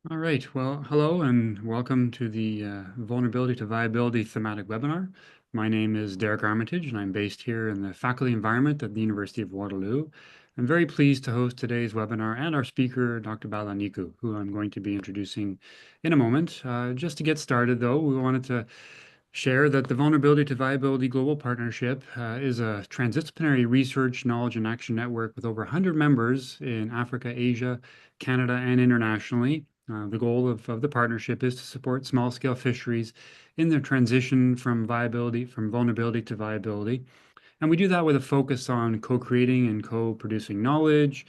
All right. Well, hello and welcome to the Vulnerability to Viability thematic webinar. My name is Derek Armitage, and I'm based here in the faculty environment at the University of Waterloo. I'm very pleased to host today's webinar and our speaker, Dr. Bala Niku, who I'm going to be introducing in a moment. Just to get started, though, we wanted to share that the Vulnerability to Viability Global Partnership is a transdisciplinary research, knowledge, and action network with over 100 members in Africa, Asia, Canada, and internationally. The goal of the partnership is to support small-scale fisheries in their transition from vulnerability to viability. And we do that with a focus on co-creating and co-producing knowledge,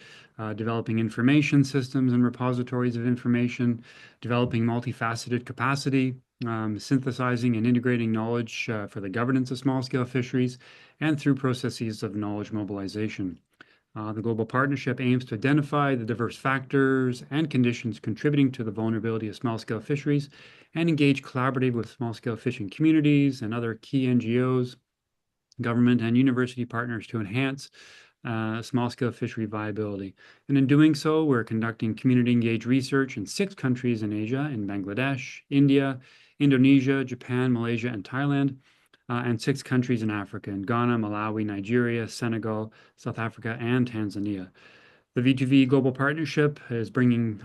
developing information systems and repositories of information, developing multifaceted capacity, synthesizing and integrating knowledge for the governance of small-scale fisheries, and through processes of knowledge mobilization. The Global Partnership aims to identify the diverse factors and conditions contributing to the vulnerability of small-scale fisheries and engage collaboratively with small-scale fishing communities and other key NGOs, government and university partners to enhance small-scale fishery viability. And in doing so, we're conducting community-engaged research in 6 countries in Asia, in Bangladesh, India, Indonesia, Japan, Malaysia, and Thailand, and 6 countries in Africa, in Ghana, Malawi, Nigeria, Senegal, South Africa, and Tanzania. The V2V Global Partnership is bringing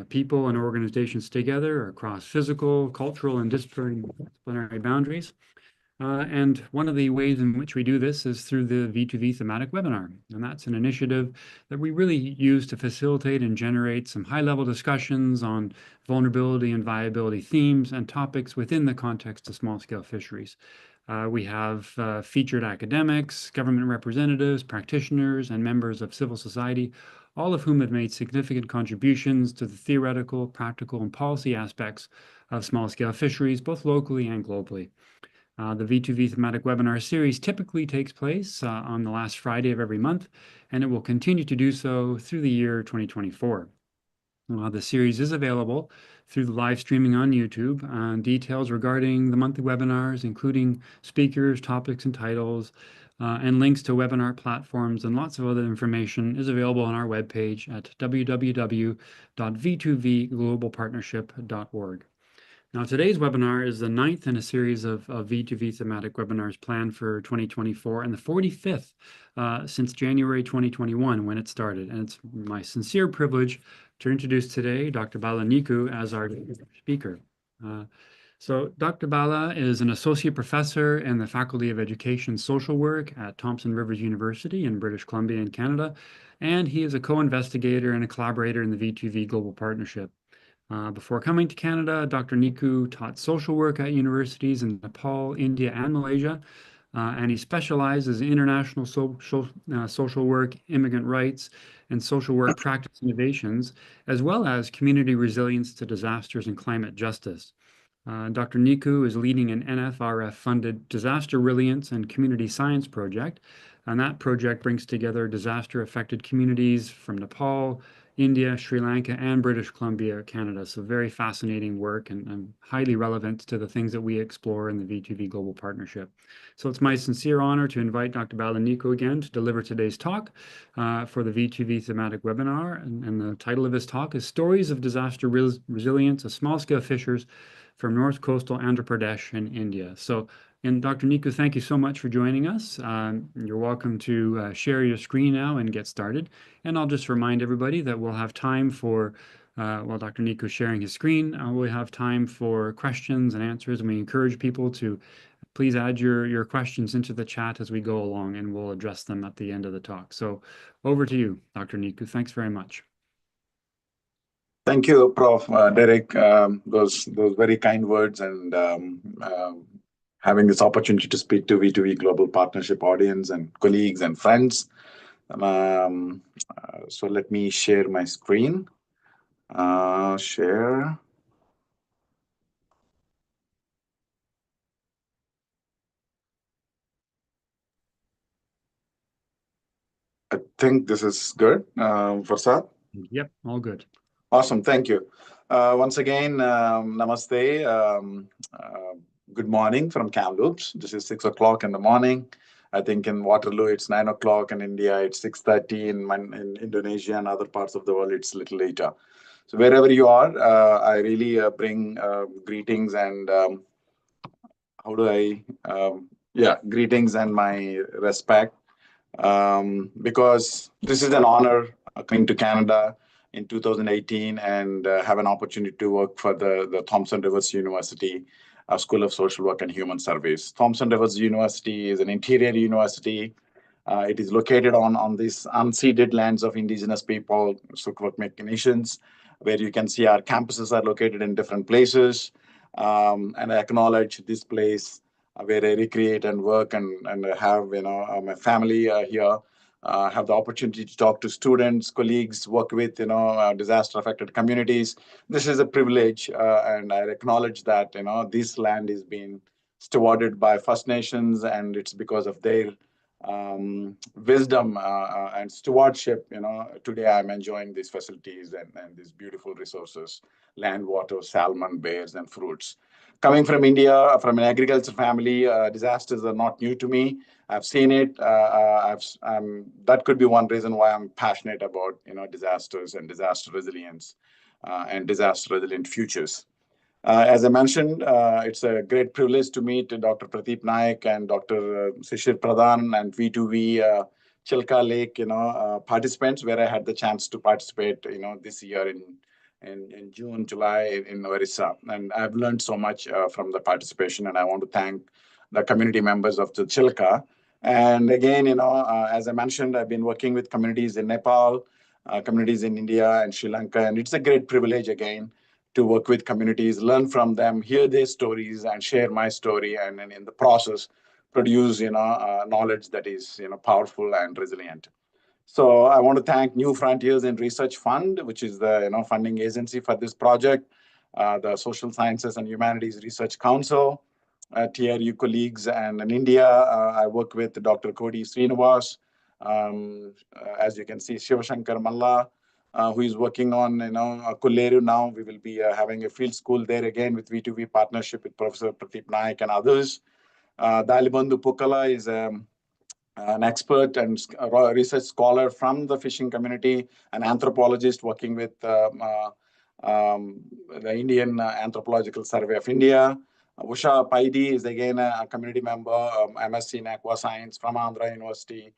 people and organizations together across physical, cultural, and disciplinary boundaries. And one of the ways in which we do this is through the V2V thematic webinar. And that's an initiative that we really use to facilitate and generate some high-level discussions on vulnerability and viability themes and topics within the context of small-scale fisheries. We have featured academics, government representatives, practitioners, and members of civil society, all of whom have made significant contributions to the theoretical, practical, and policy aspects of small-scale fisheries, both locally and globally. The V2V thematic webinar series typically takes place on the last Friday of every month, and it will continue to do so through the year 2024. The series is available through the live streaming on YouTube. Details regarding the monthly webinars, including speakers, topics, and titles, and links to webinar platforms and lots of other information is available on our webpage at www.v2vglobalpartnership.org. Now, today's webinar is the 9th in a series of V2V thematic webinars planned for 2024 and the 45th since January 2021 when it started. And it's my sincere privilege to introduce today Dr. Bala Niku as our speaker. So Dr. Bala is an associate professor in the Faculty of Education Social Work at Thompson Rivers University in British Columbia in Canada, and he is a co-investigator and a collaborator in the V2V Global Partnership. Before coming to Canada, Dr. Niku taught social work at universities in Nepal, India, and Malaysia, and he specializes in international social work, immigrant rights, and social work practice innovations, as well as community resilience to disasters and climate justice. Dr. Niku is leading an NFRF-funded disaster resilience and community science project, and that project brings together disaster-affected communities from Nepal, India, Sri Lanka, and British Columbia, Canada. So very fascinating work and highly relevant to the things that we explore in the V2V Global Partnership. So it's my sincere honor to invite Dr. Bala Niku again to deliver today's talk for the V2V thematic webinar. And the title of his talk is Stories of Disaster Resilience of Small-Scale Fishers from North Coastal Andhra Pradesh in India. So, and Dr. Niku, thank you so much for joining us. You're welcome to share your screen now and get started. And I'll just remind everybody that we'll have time for, while Dr. Niku is sharing his screen, we'll have time for questions and answers. And we encourage people to please add your questions into the chat as we go along, and we'll address them at the end of the talk. So over to you, Dr. Niku. Thanks very much. Thank you, Prof. Derek. Those very kind words and having this opportunity to speak to V2V Global Partnership audience and colleagues and friends. So let me share my screen. Share. I think this is good, Farsad. Yep, all good. Awesome, thank you. Once again, namaste. Good morning from Kamloops. This is 6 o'clock in the morning. I think in Waterloo it's 9 o'clock. In India it's 6:30. In Indonesia and other parts of the world it's a little later. So wherever you are, I really bring greetings and how do I, greetings and my respect, because this is an honor coming to Canada in 2018 and have an opportunity to work for the Thompson Rivers University School of Social Work and Human Service. Thompson Rivers University is an interior university. It is located on these unceded lands of Indigenous people, Sukwakmek nations, where you can see our campuses are located in different places. And I acknowledge this place where I recreate and work and have my family here. Have the opportunity to talk to students, colleagues, work with disaster-affected communities. This is a privilege, and I acknowledge that this land is being stewarded by First Nations, and it's because of their wisdom and stewardship. Today I'm enjoying these facilities and these beautiful resources: land, water, salmon, bears, and fruits. Coming from India, from an agriculture family, disasters are not new to me. I've seen it. That could be one reason why I'm passionate about disasters and disaster resilience and disaster resilient futures. As I mentioned, it's a great privilege to meet Dr. Pradeep Naik and Dr. Sishir Pradhan and V2V Chilka Lake, participants, where I had the chance to participate, this year in June, July in Orissa. And I've learned so much from the participation, and I want to thank the community members of the Chilka. And again, as I mentioned, I've been working with communities in Nepal, communities in India and Sri Lanka, and it's a great privilege again to work with communities, learn from them, hear their stories, and share my story, and in the process, produce knowledge that is powerful and resilient. So I want to thank New Frontiers in Research Fund, which is the funding agency for this project, the Social Sciences and Humanities Research Council, TRU colleagues, and in India, I work with Dr. Kodi Srinivas, as you can see, Shivashankar Malla, who is working on Kulleru now. We will be having a field school there again with V2V partnership with Professor Pradeep Naik and others. Dalibandhu Pukala is an expert and a research scholar from the fishing community, an anthropologist working with the Indian Anthropological Survey of India. Usha Paidi is again a community member, MSc in Aqua Science from Andhra University,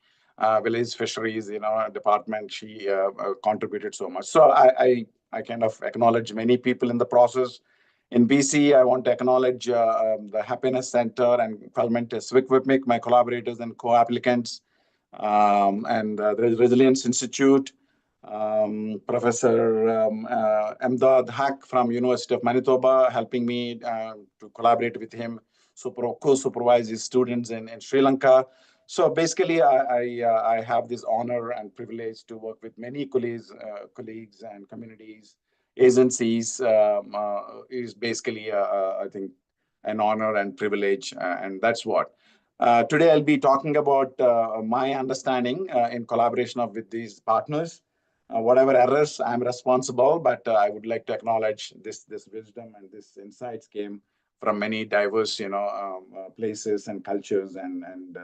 village fisheries, department. She contributed so much. So I kind of acknowledge many people in the process. In BC, I want to acknowledge the Happiness Center and Parliament Swikwipmic, my collaborators and co-applicants, and the Resilience Institute, Professor Emdad Haq from University of Manitoba, helping me to collaborate with him, co-supervise his students in Sri Lanka. So basically, I have this honor and privilege to work with many colleagues and communities, agencies. Is basically, I think, an honor and privilege, and that's what. Today, I'll be talking about my understanding in collaboration with these partners. Whatever errors, I'm responsible, but I would like to acknowledge this wisdom and this insights came from many diverse, places and cultures and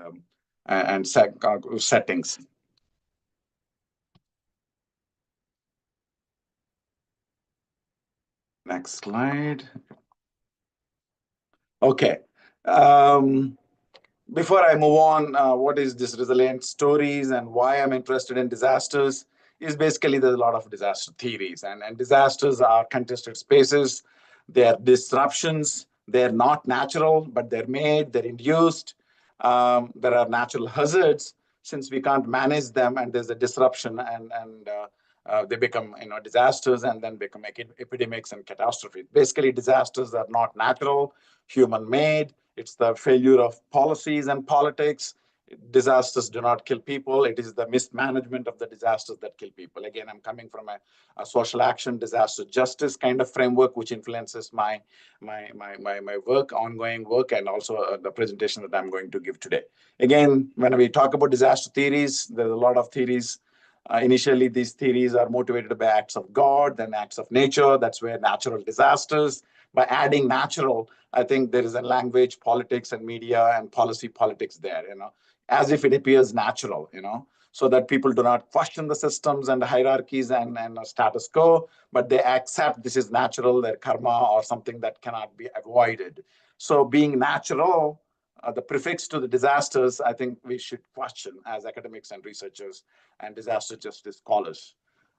settings. Next slide. Okay. Before I move on, what is this resilient stories and why I'm interested in disasters is basically there's a lot of disaster theories, and disasters are contested spaces. They're disruptions. They're not natural, but they're made, they're induced. There are natural hazards since we can't manage them, and there's a disruption, and they become disasters and then become epidemics and catastrophes. Basically, disasters are not natural, human made. It's the failure of policies and politics. Disasters do not kill people. It is the mismanagement of the disasters that kill people. Again, I'm coming from a social action, disaster justice kind of framework, which influences my work, ongoing work, and also the presentation that I'm going to give today. Again, when we talk about disaster theories, there's a lot of theories. Initially, these theories are motivated by acts of God, then acts of nature. That's where natural disasters. By adding natural, I think there is a language, politics, and media and policy politics there, as if it appears natural, so that people do not question the systems and the hierarchies and status quo, but they accept this is natural, their karma, or something that cannot be avoided. So being natural, the prefix to the disasters, I think we should question as academics and researchers and disaster justice scholars.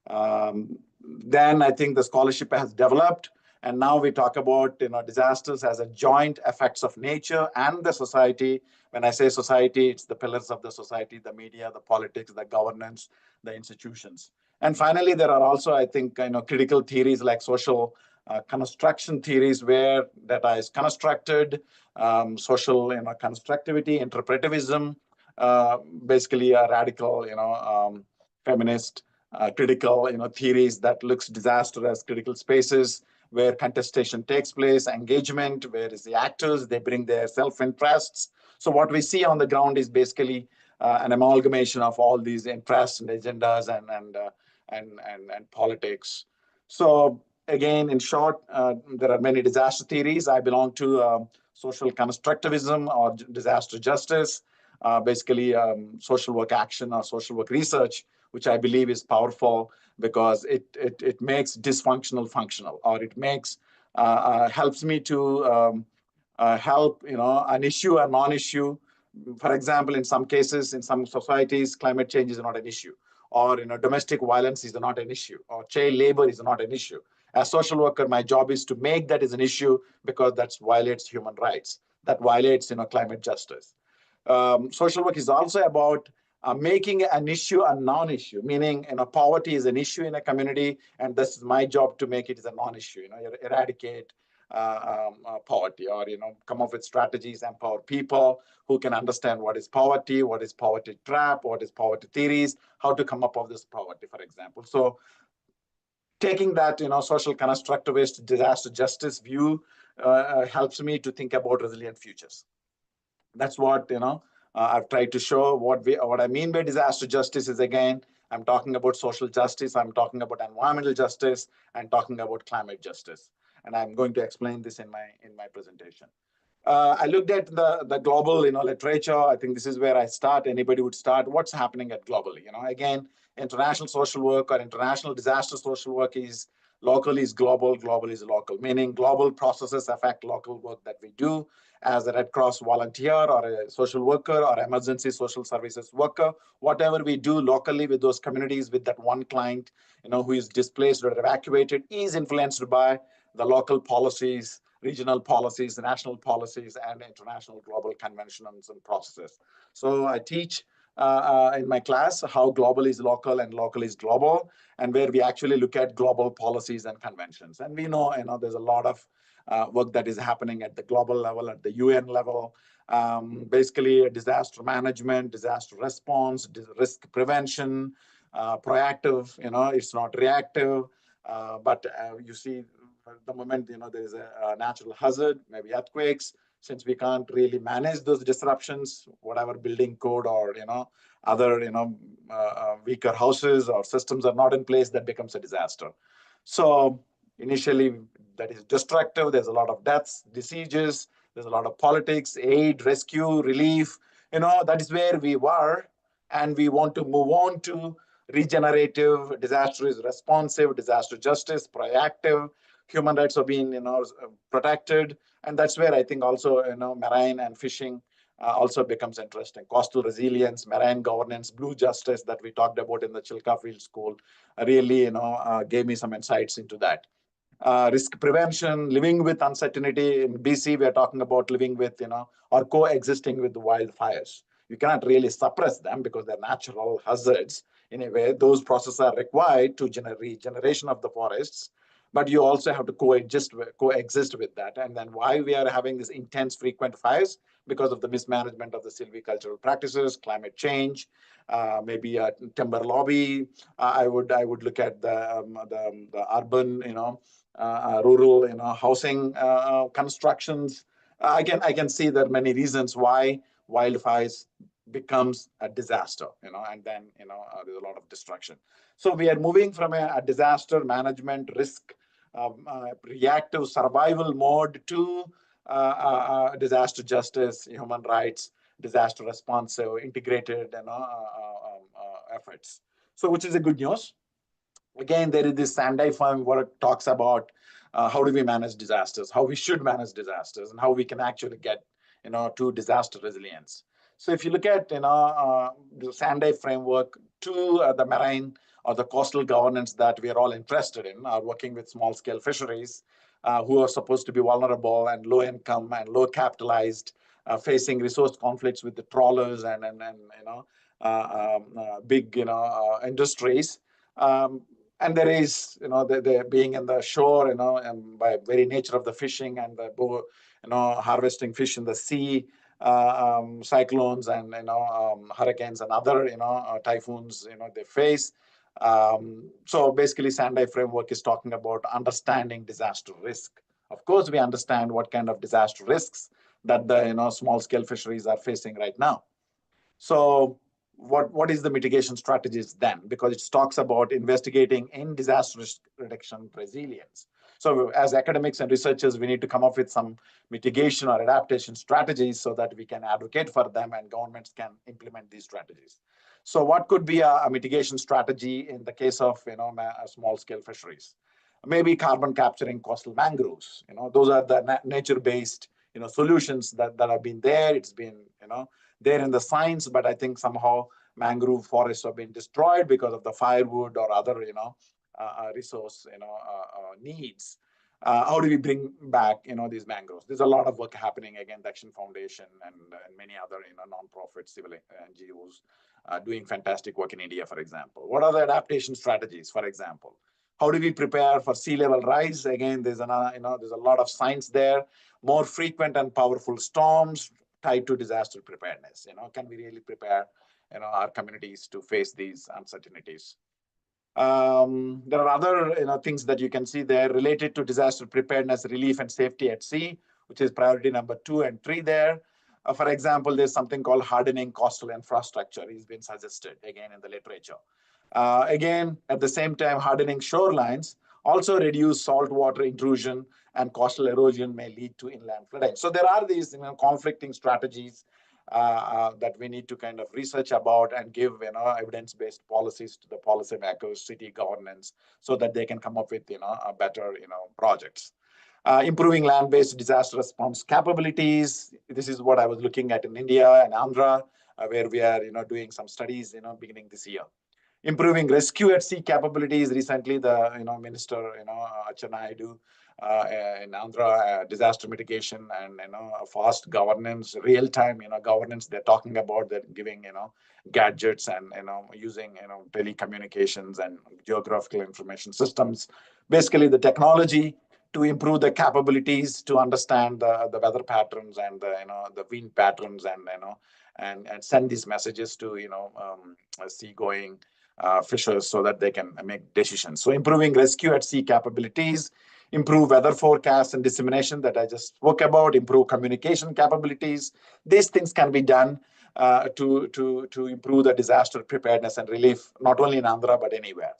Then I think the scholarship has developed, and now we talk about disasters as a joint effects of nature and the society. When I say society, it's the pillars of the society: the media, the politics, the governance, the institutions. And finally, there are also, I think, critical theories like social construction theories, where data is constructed, social constructivity, interpretivism, basically a radical feminist critical theories that looks disaster as critical spaces where contestation takes place, engagement, where is the actors, they bring their self-interests. So what we see on the ground is basically an amalgamation of all these interests and agendas and politics. So again, in short, there are many disaster theories. I belong to social constructivism or disaster justice, basically social work action or social work research, which I believe is powerful because it makes dysfunctional functional, or it makes helps me to help an issue a non-issue. For example, in some cases, in some societies, climate change is not an issue, or domestic violence is not an issue, or child labor is not an issue. As social worker, my job is to make that as an issue because that violates human rights, that violates climate justice. Social work is also about making an issue a non-issue, meaning poverty is an issue in a community, and this is my job to make it as a non-issue. Eradicate poverty, or come up with strategies, empower people who can understand what is poverty trap, what is poverty theories, how to come up with this poverty, for example. So taking that social constructivist disaster justice view helps me to think about resilient futures. That's what I've tried to show. What I mean by disaster justice is, again, I'm talking about social justice, I'm talking about environmental justice, and talking about climate justice. And I'm going to explain this in my presentation. I looked at the global literature. I think this is where I start. Anybody would start. What's happening at globally? Again, international social work or international disaster social work is local is global, global is local, meaning global processes affect local work that we do as a Red Cross volunteer or a social worker or emergency social services worker. Whatever we do locally with those communities, with that one client who is displaced or evacuated, is influenced by the local policies, regional policies, national policies, and international global conventions and processes. So I teach in my class how global is local and local is global, and where we actually look at global policies and conventions. And we know, there's a lot of work that is happening at the global level, at the UN level, basically disaster management, disaster response, risk prevention, proactive, it's not reactive. But you see, the moment there is a natural hazard, maybe earthquakes, since we can't really manage those disruptions, whatever building code or other weaker houses or systems are not in place, that becomes a disaster. So initially, that is destructive. There's a lot of deaths, diseases. There's a lot of politics, aid, rescue, relief. That is where we were, and we want to move on to regenerative, disaster is responsive, disaster justice, proactive, human rights are being protected. And that's where I think also marine and fishing also becomes interesting. Coastal resilience, marine governance, blue justice that we talked about in the Chilka Field School really gave me some insights into that. Risk prevention, living with uncertainty. In BC, we are talking about living with, or coexisting with the wildfires. You cannot really suppress them because they're natural hazards. In a way, those processes are required to regeneration of the forests, but you also have to coexist with that. And then why we are having this intense frequent fires? Because of the mismanagement of the silvicultural practices, climate change, maybe a timber lobby. I would look at the urban, rural, housing constructions. I can see there are many reasons why wildfires becomes a disaster, and then there's a lot of destruction. So we are moving from a disaster management risk reactive survival mode to disaster justice, human rights, disaster responsive, integrated, efforts. So, which is a good news. Again, there is this Sandai firm where it talks about how do we manage disasters, how we should manage disasters, and how we can actually get to disaster resilience. So if you look at the Sandai framework to the marine or the coastal governance that we are all interested in, are working with small scale fisheries who are supposed to be vulnerable and low income and low capitalized, facing resource conflicts with the trawlers and big industries. Um, and there is the being in the shore and by very nature of the fishing and the harvesting fish in the sea, cyclones and hurricanes and other typhoons they face. So basically Sandai framework is talking about understanding disaster risk. Of course we understand what kind of disaster risks that the small scale fisheries are facing right now. So what is the mitigation strategies then? Because it talks about investigating in disaster risk reduction resilience. So as academics and researchers, we need to come up with some mitigation or adaptation strategies so that we can advocate for them and governments can implement these strategies. So what could be a mitigation strategy in the case of small scale fisheries? Maybe carbon capturing coastal mangroves. Those are the nature-based solutions that have been there. It's been there in the science, but I think somehow mangrove forests have been destroyed because of the firewood or other resource needs. How do we bring back these mangroves? There's a lot of work happening again. The Action Foundation and many other non-profit civil NGOs doing fantastic work in India, for example. What are the adaptation strategies, for example? How do we prepare for sea level rise? Again, there's there's a lot of science there. More frequent and powerful storms tied to disaster preparedness. Can we really prepare our communities to face these uncertainties? There are other things that you can see there related to disaster preparedness, relief, and safety at sea, which is priority number 2 and 3 there. For example, there's something called hardening coastal infrastructure. It's been suggested again in the literature. Again, at the same time, hardening shorelines also reduce saltwater intrusion and coastal erosion may lead to inland flooding. So there are these conflicting strategies that we need to kind of research about and give evidence-based policies to the policymakers, city governments, so that they can come up with a better projects. Improving land-based disaster response capabilities. This is what I was looking at in India and Andhra, where we are doing some studies beginning this year. Improving rescue at sea capabilities. Recently, the minister Achanayadu in Andhra, disaster mitigation and fast governance, real time governance. They're talking about that giving gadgets and using telecommunications and geographical information systems. Basically, the technology to improve the capabilities to understand the weather patterns and the wind patterns and send these messages to seagoing fishers so that they can make decisions. So improving rescue at sea capabilities, improve weather forecast and dissemination that I just spoke about, improve communication capabilities. These things can be done to improve the disaster preparedness and relief, not only in Andhra, but anywhere.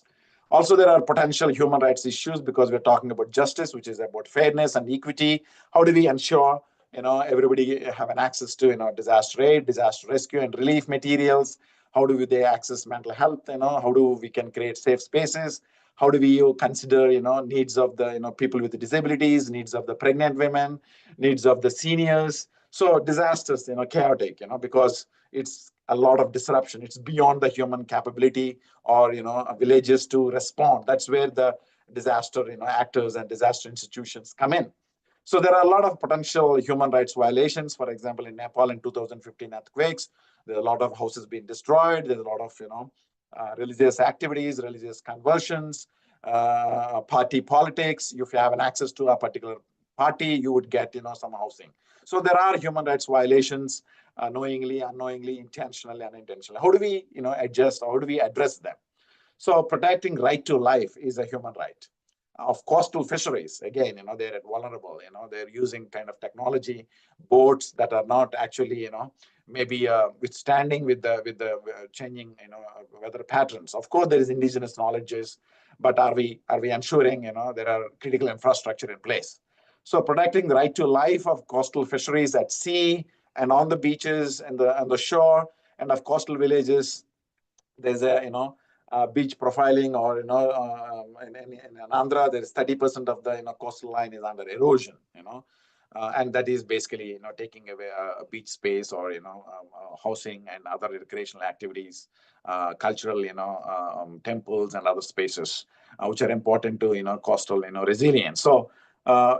Also, there are potential human rights issues because we're talking about justice, which is about fairness and equity. How do we ensure everybody have an access to disaster aid, disaster rescue, and relief materials? How do they access mental health? How do we can create safe spaces? How do we consider needs of the people with disabilities, needs of the pregnant women, needs of the seniors? So disasters, chaotic, because it's a lot of disruption. It's beyond the human capability or villages to respond. That's where the disaster actors and disaster institutions come in. So there are a lot of potential human rights violations. For example, in Nepal in 2015 earthquakes, there's a lot of houses being destroyed. There's a lot of religious activities, religious conversions, party politics. If you have an access to a particular party, you would get some housing. So there are human rights violations, knowingly, unknowingly, intentionally, unintentionally. How do we adjust? How do we address them? So protecting right to life is a human right. Of coastal fisheries, again, they're vulnerable. They're using kind of technology, boats that are not actually, maybe withstanding with the changing, weather patterns. Of course, there is indigenous knowledges, but are we ensuring, there are critical infrastructure in place? So protecting the right to life of coastal fisheries at sea and on the beaches and the shore and of coastal villages there's a beach profiling, or in Andhra, there is 30% of the coastal line is under erosion. And that is basically taking away a beach space, or housing and other recreational activities, cultural temples and other spaces, which are important to coastal resilience. So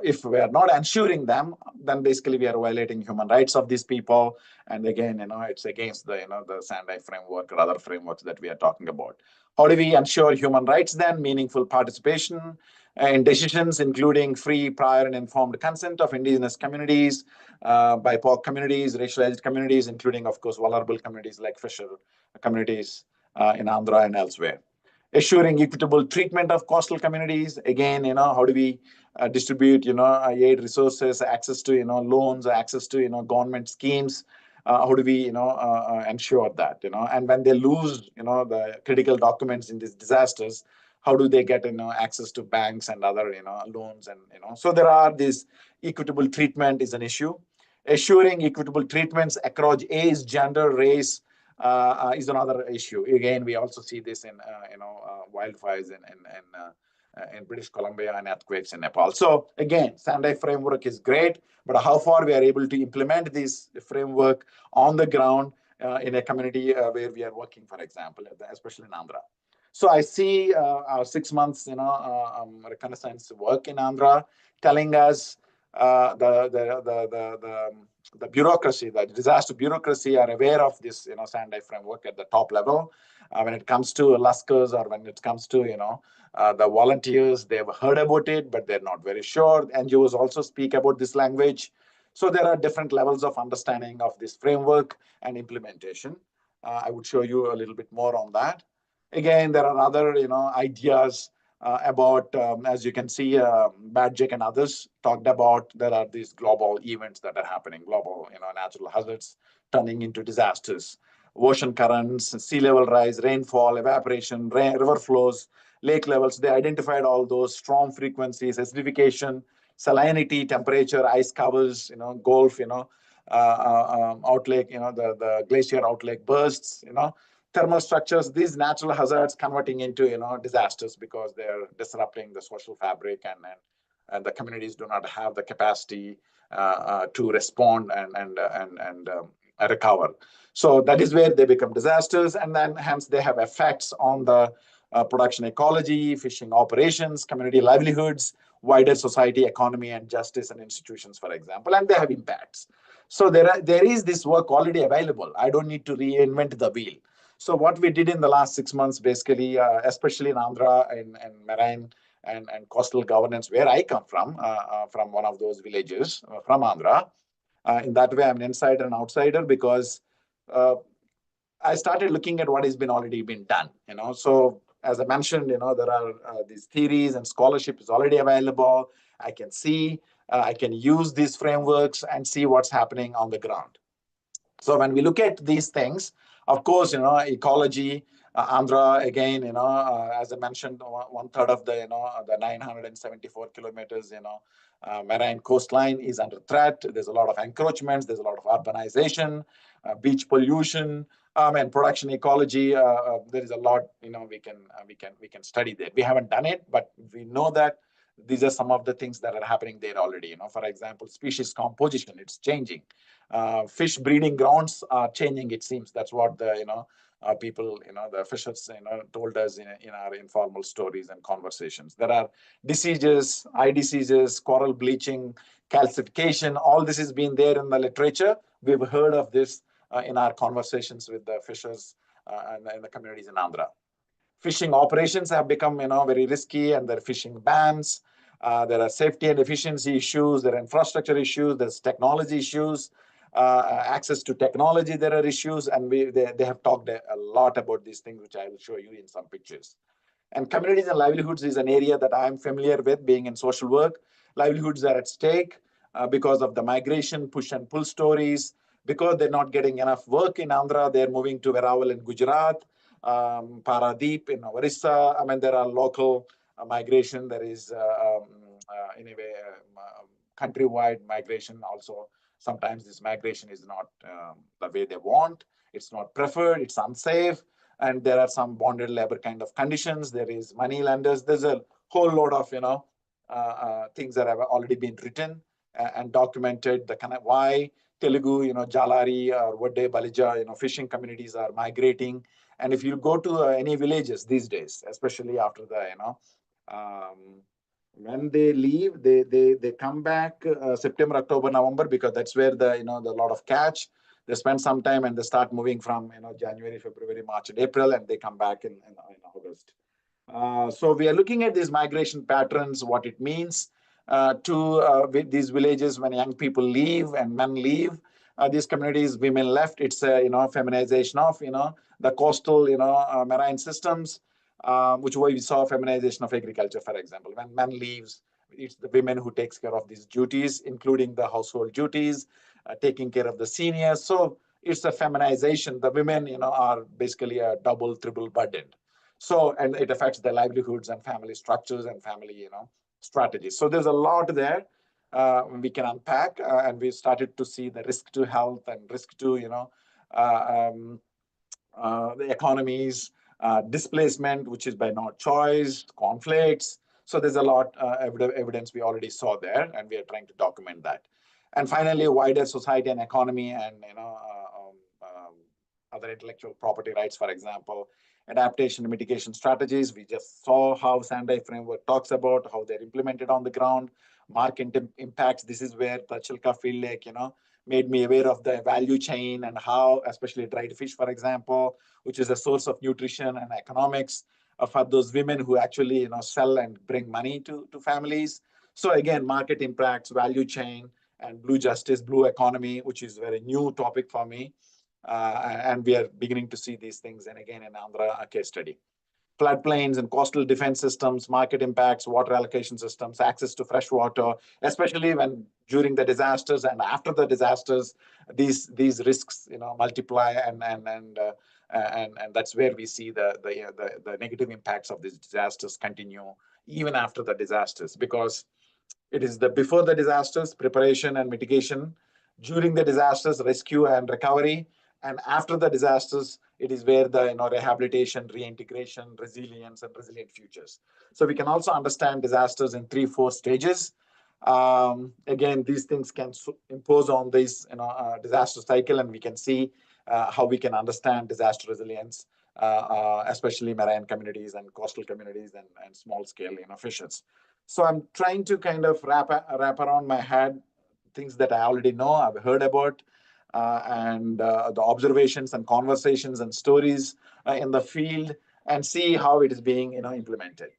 if we are not ensuring them, then basically we are violating human rights of these people. And again, it's against the the Sendai framework or other frameworks that we are talking about. How do we ensure human rights then? Meaningful participation in decisions, including free, prior, and informed consent of indigenous communities, BIPOC communities, racialized communities, including, of course, vulnerable communities like fisher communities in Andhra and elsewhere. Assuring equitable treatment of coastal communities. Again, how do we distribute, aid resources, access to, loans, access to, government schemes? How do we, ensure that, and when they lose, the critical documents in these disasters, how do they get, access to banks and other, loans? And, so there are these equitable treatment is an issue. Assuring equitable treatments across age, gender, race, is another issue. Again, we also see this in wildfires in British Columbia and earthquakes in Nepal. So again, Sendai framework is great, but how far we are able to implement this framework on the ground in a community where we are working, for example, especially in Andhra. So I see our 6 months, reconnaissance work in Andhra, telling us the bureaucracy, the disaster bureaucracy, are aware of this, Sendai framework at the top level. When it comes to Laskars, or when it comes to, the volunteers, they've heard about it, but they're not very sure. NGOs also speak about this language. So there are different levels of understanding of this framework and implementation. I would show you a little bit more on that. Again, there are other, ideas about, as you can see, Badjik and others talked about, there are these global events that are happening, global, natural hazards turning into disasters. Ocean currents, sea level rise, rainfall, evaporation, river flows, lake levels. They identified all those storm frequencies, acidification, salinity, temperature, ice covers, Gulf, outlake, the glacier outlake bursts, thermal structures, these natural hazards converting into disasters, because they're disrupting the social fabric, and the communities do not have the capacity to respond and recover. So that is where they become disasters, and then hence they have effects on the production ecology, fishing operations, community livelihoods, wider society, economy, and justice and institutions, for example, and they have impacts. So there is this work already available. I don't need to reinvent the wheel. So what we did in the last 6 months, basically, especially in Andhra and marine and coastal governance, where I come from one of those villages from Andhra. In that way, I'm an insider and outsider, because I started looking at what has been already been done. So as I mentioned, there are these theories and scholarship is already available. I can see, I can use these frameworks and see what's happening on the ground. So when we look at these things, of course, ecology, Andhra, again, as I mentioned, one third of the 974 kilometers, marine coastline is under threat. There's a lot of encroachments. There's a lot of urbanization, beach pollution, and production ecology. There is a lot, we can study there. We haven't done it, but we know that these are some of the things that are happening there already. For example, species composition, it's changing. Fish breeding grounds are changing, it seems. That's what the people, the fishers, told us in our informal stories and conversations. There are diseases, eye diseases, coral bleaching, calcification. All this has been there in the literature. We've heard of this in our conversations with the fishers and the communities in Andhra. Fishing operations have become, very risky, and there are fishing bans. There are safety and efficiency issues. There are infrastructure issues. There's technology issues. Access to technology, there are issues, and they have talked a lot about these things, which I will show you in some pictures. And communities and livelihoods is an area that I'm familiar with, being in social work. Livelihoods are at stake because of the migration, push and pull stories. Because they're not getting enough work in Andhra, they're moving to Verawal in Gujarat, Paradeep in Orissa. I mean, there are local migration. There is, anyway, countrywide migration also. Sometimes this migration is not the way they want. It's not preferred. It's unsafe. and there are some bonded labor kind of conditions. There is money lenders. There's a whole load of things that have already been written and documented. The kind of why Telugu, Jalari or Wadde, Balija, fishing communities are migrating. And if you go to any villages these days, especially after the um, when they leave, they come back September, October, November, because that's where the lot of catch. They spend some time and they start moving from January, February, March, and April, and they come back in August. So we are looking at these migration patterns, what it means to these villages when young people leave and men leave. These communities, women left. It's a feminization of the coastal marine systems, which way we saw feminization of agriculture, for example. When men leaves, it's the women who takes care of these duties, including the household duties, taking care of the seniors. So it's a feminization. The women, are basically a double, triple burdened. So, and it affects their livelihoods and family structures and family, strategies. So there's a lot there we can unpack, and we started to see the risk to health and risk to, the economies, displacement, which is by no choice, conflicts. So there's a lot evidence we already saw there, and we are trying to document that. And finally, wider society and economy, and other intellectual property rights, for example, adaptation and mitigation strategies. We just saw how Sendai framework talks about how they're implemented on the ground, market impacts. This is where the Chilka Field Lake, made me aware of the value chain and how, especially dried fish, for example, which is a source of nutrition and economics for those women who actually sell and bring money to families. So again, market impacts, value chain, and blue justice, blue economy, which is a very new topic for me. And we are beginning to see these things, and again in Andhra, a case study. Floodplains and coastal defense systems, market impacts, water allocation systems, access to fresh water, especially when during the disasters and after the disasters, these risks multiply, and that's where we see the negative impacts of these disasters continue even after the disasters, because it is the before the disasters, preparation and mitigation, during the disasters, rescue and recovery, and after the disasters, it is where the rehabilitation, reintegration, resilience, and resilient futures. So we can also understand disasters in 3-4 stages. Again, these things can impose on this disaster cycle, and we can see how we can understand disaster resilience, especially marine communities and coastal communities and small scale fisheries. So I'm trying to kind of wrap around my head things that I already know, I've heard about, and the observations and conversations and stories in the field, and see how it is being implemented.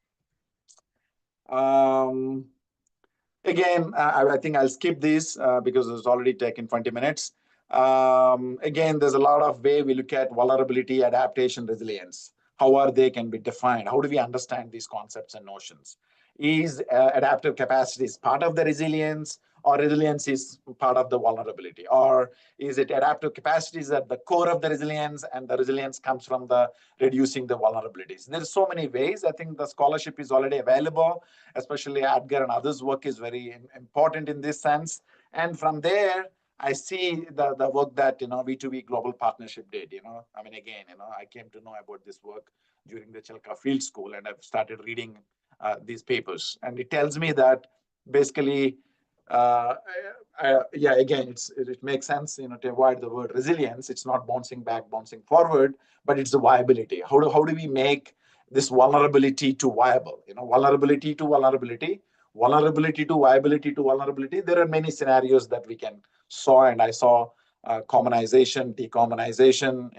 Again, I think I'll skip this because it's already taken 20 minutes. Again, there's a lot of way we look at vulnerability, adaptation, resilience. How are they can be defined? How do we understand these concepts and notions? Is adaptive capacities part of the resilience, or resilience is part of the vulnerability? Or is it adaptive capacities at the core of the resilience, and the resilience comes from the reducing the vulnerabilities? There's so many ways. I think the scholarship is already available, especially Adgar and others' work is very important in this sense. And from there, I see the work that V2V Global Partnership did. I mean, again, I came to know about this work during the Chalka Field School, and I've started reading these papers, and it tells me that basically, yeah, again, it makes sense, to avoid the word resilience. It's not bouncing back, bouncing forward, but it's the viability. How do we make this vulnerability to viable? Vulnerability to vulnerability, vulnerability to viability to vulnerability. There are many scenarios that we can saw, and I saw commonization, decommonization,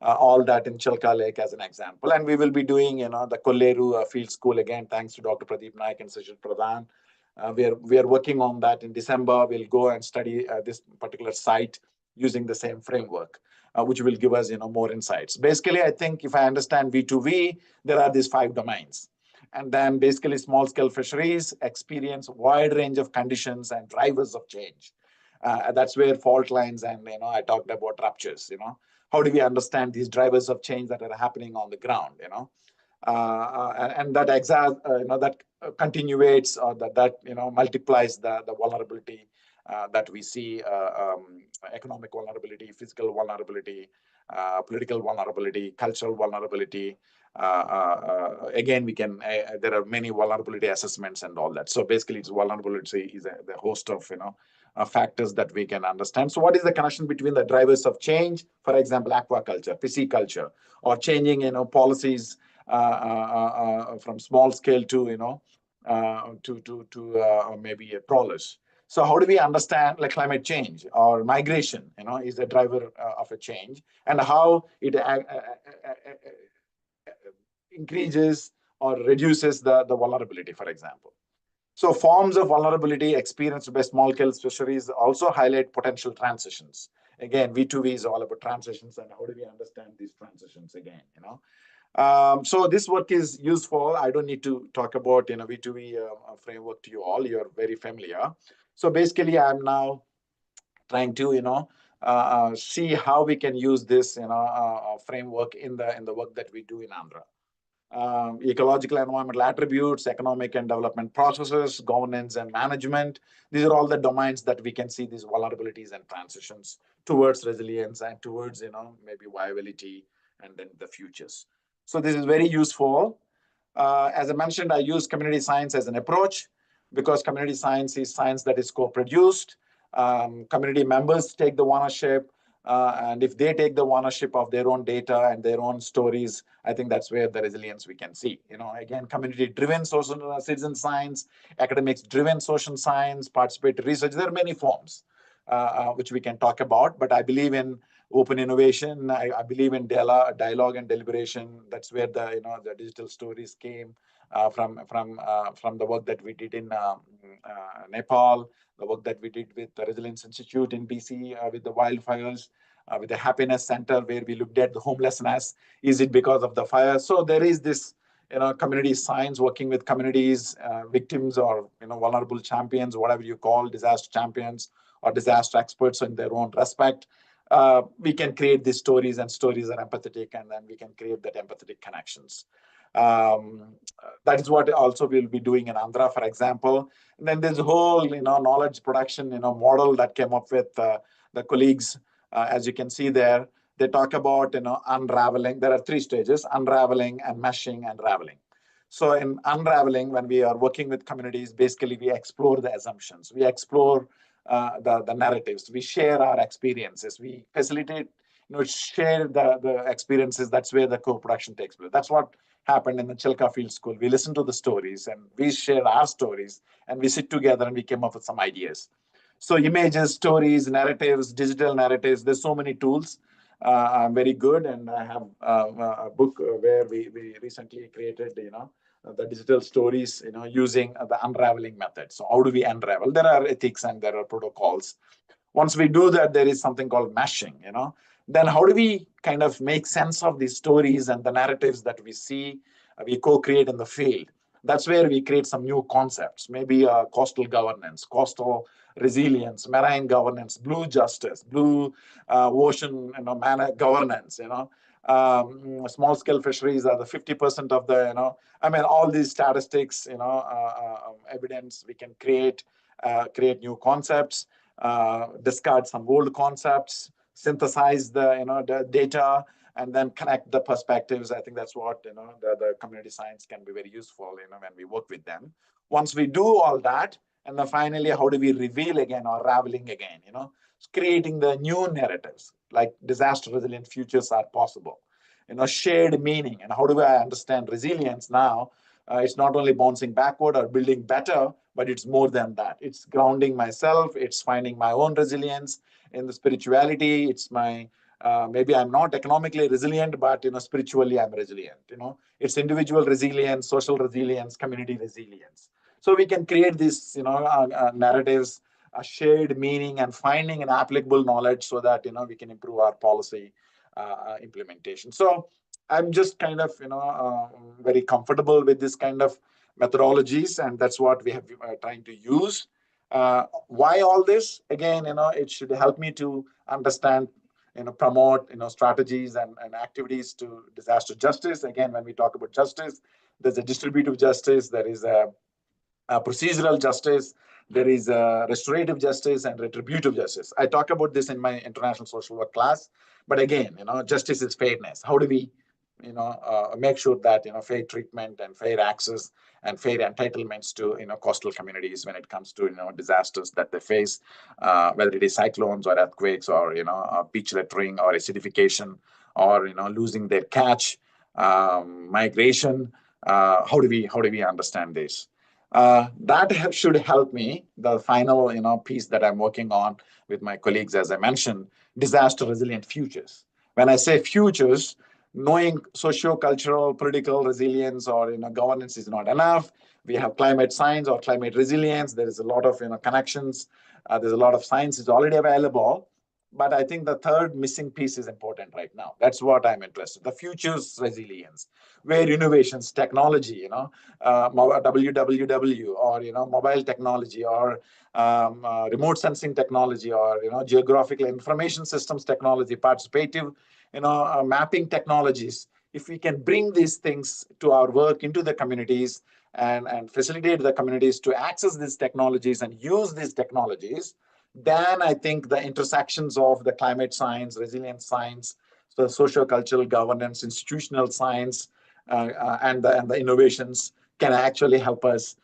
all that in Chilka Lake as an example. And we will be doing, the Kolleru Field School again, thanks to Dr. Pradeep Naik and Sajid Pradhan. We are working on that in December. We'll go and study this particular site using the same framework, which will give us, more insights. Basically, I think if I understand V2V, there are these 5 domains. And then basically small-scale fisheries experience a wide range of conditions and drivers of change. That's where fault lines and, I talked about ruptures, How do we understand these drivers of change that are happening on the ground, and that that continuates, or that multiplies the vulnerability that we see, economic vulnerability, physical vulnerability, political vulnerability, cultural vulnerability. Again, we can, there are many vulnerability assessments and all that. So basically, it's vulnerability is the host of, factors that we can understand. So what is the connection between the drivers of change, for example, aquaculture, pisciculture, or changing, policies from small scale to, maybe a trawlers. So how do we understand like climate change or migration, is the driver of a change, and how it increases or reduces the vulnerability, for example. So forms of vulnerability experienced by small-scale fisheries also highlight potential transitions. Again, V2V is all about transitions, and how do we understand these transitions again, So this work is useful. I don't need to talk about, V2V framework to you all. You're very familiar. So basically, I'm now trying to, see how we can use this, framework in the work that we do in Andhra. Ecological environmental attributes, economic and development processes, governance and management. These are all the domains that we can see these vulnerabilities and transitions towards resilience and towards, maybe viability and then the futures. So this is very useful. As I mentioned, I use community science as an approach because community science is science that is co-produced. Community members take the ownership. And if they take the ownership of their own data and their own stories, I think that's where the resilience we can see. Again, community-driven social citizen science, academics-driven social science, participatory research. There are many forms which we can talk about, but I believe in open innovation. I believe in dialogue and deliberation. That's where the digital stories came from the work that we did in Nepal, the work that we did with the Resilience Institute in BC with the wildfires, with the Happiness Center, where we looked at the homelessness. Is it because of the fire? So there is this, community science working with communities, victims or, vulnerable champions, whatever you call, disaster champions or disaster experts in their own respect. We can create these stories, and stories are empathetic, and then we can create that empathetic connections. That is what also we'll be doing in Andhra, for example. And then there's a whole, knowledge production, model that came up with the colleagues. As you can see there, they talk about, unraveling. There are 3 stages: unraveling and meshing and raveling. So in unraveling, when we are working with communities, basically we explore the assumptions, we explore the narratives, we share our experiences, we facilitate, share the experiences. That's where the co-production takes place. That's what happened in the Chilka Field School. We listened to the stories and we share our stories, and we sit together and we came up with some ideas. So images, stories, narratives, digital narratives, there's so many tools. I'm very good, and I have a book where we recently created, the digital stories, using the unraveling method. So how do we unravel? There are ethics and there are protocols. Once we do that, there is something called meshing, Then how do we kind of make sense of these stories and the narratives that we see, we co-create in the field? That's where we create some new concepts, maybe coastal governance, coastal resilience, marine governance, blue justice, blue ocean, governance, small scale fisheries are the 50% of the, all these statistics, evidence we can create new concepts, discard some old concepts, synthesize the data, and then connect the perspectives. I think that's what, the community science can be very useful, when we work with them. Once we do all that, and then finally, how do we reveal again or raveling again, creating the new narratives, like disaster resilient futures are possible, shared meaning. And how do I understand resilience now? It's not only bouncing backward or building better, but it's more than that. It's grounding myself. It's finding my own resilience in the spirituality. It's my, maybe I'm not economically resilient, but, spiritually I'm resilient. It's individual resilience, social resilience, community resilience. So we can create these, narratives, a shared meaning, and finding an applicable knowledge so that, we can improve our policy implementation. So I'm just kind of, very comfortable with this kind of methodologies, and that's what we have trying to use. Why all this? Again, it should help me to understand, promote, strategies and activities to disaster justice. Again, when we talk about justice, there's a distributive justice, there is a procedural justice, there is restorative justice and retributive justice. I talk about this in my international social work class, but again, justice is fairness. How do we make sure that fair treatment and fair access and fair entitlements to coastal communities when it comes to disasters that they face, whether it is cyclones or earthquakes or beach littering or acidification or losing their catch, migration. How do we understand this? That should help me. The final piece that I'm working on with my colleagues, as I mentioned, disaster resilient futures. When I say futures, knowing socio-cultural, political resilience or governance is not enough. We have climate science or climate resilience. There is a lot of connections. There's a lot of science is already available. But I think the third missing piece is important right now. That's what I'm interested. The future's resilience, where innovations, technology, WWW or mobile technology or remote sensing technology or geographical information systems technology, participative mapping technologies. If we can bring these things to our work into the communities and facilitate the communities to access these technologies and use these technologies, then I think the intersections of the climate science, resilience science, the socio-cultural governance, institutional science, and the innovations can actually help us,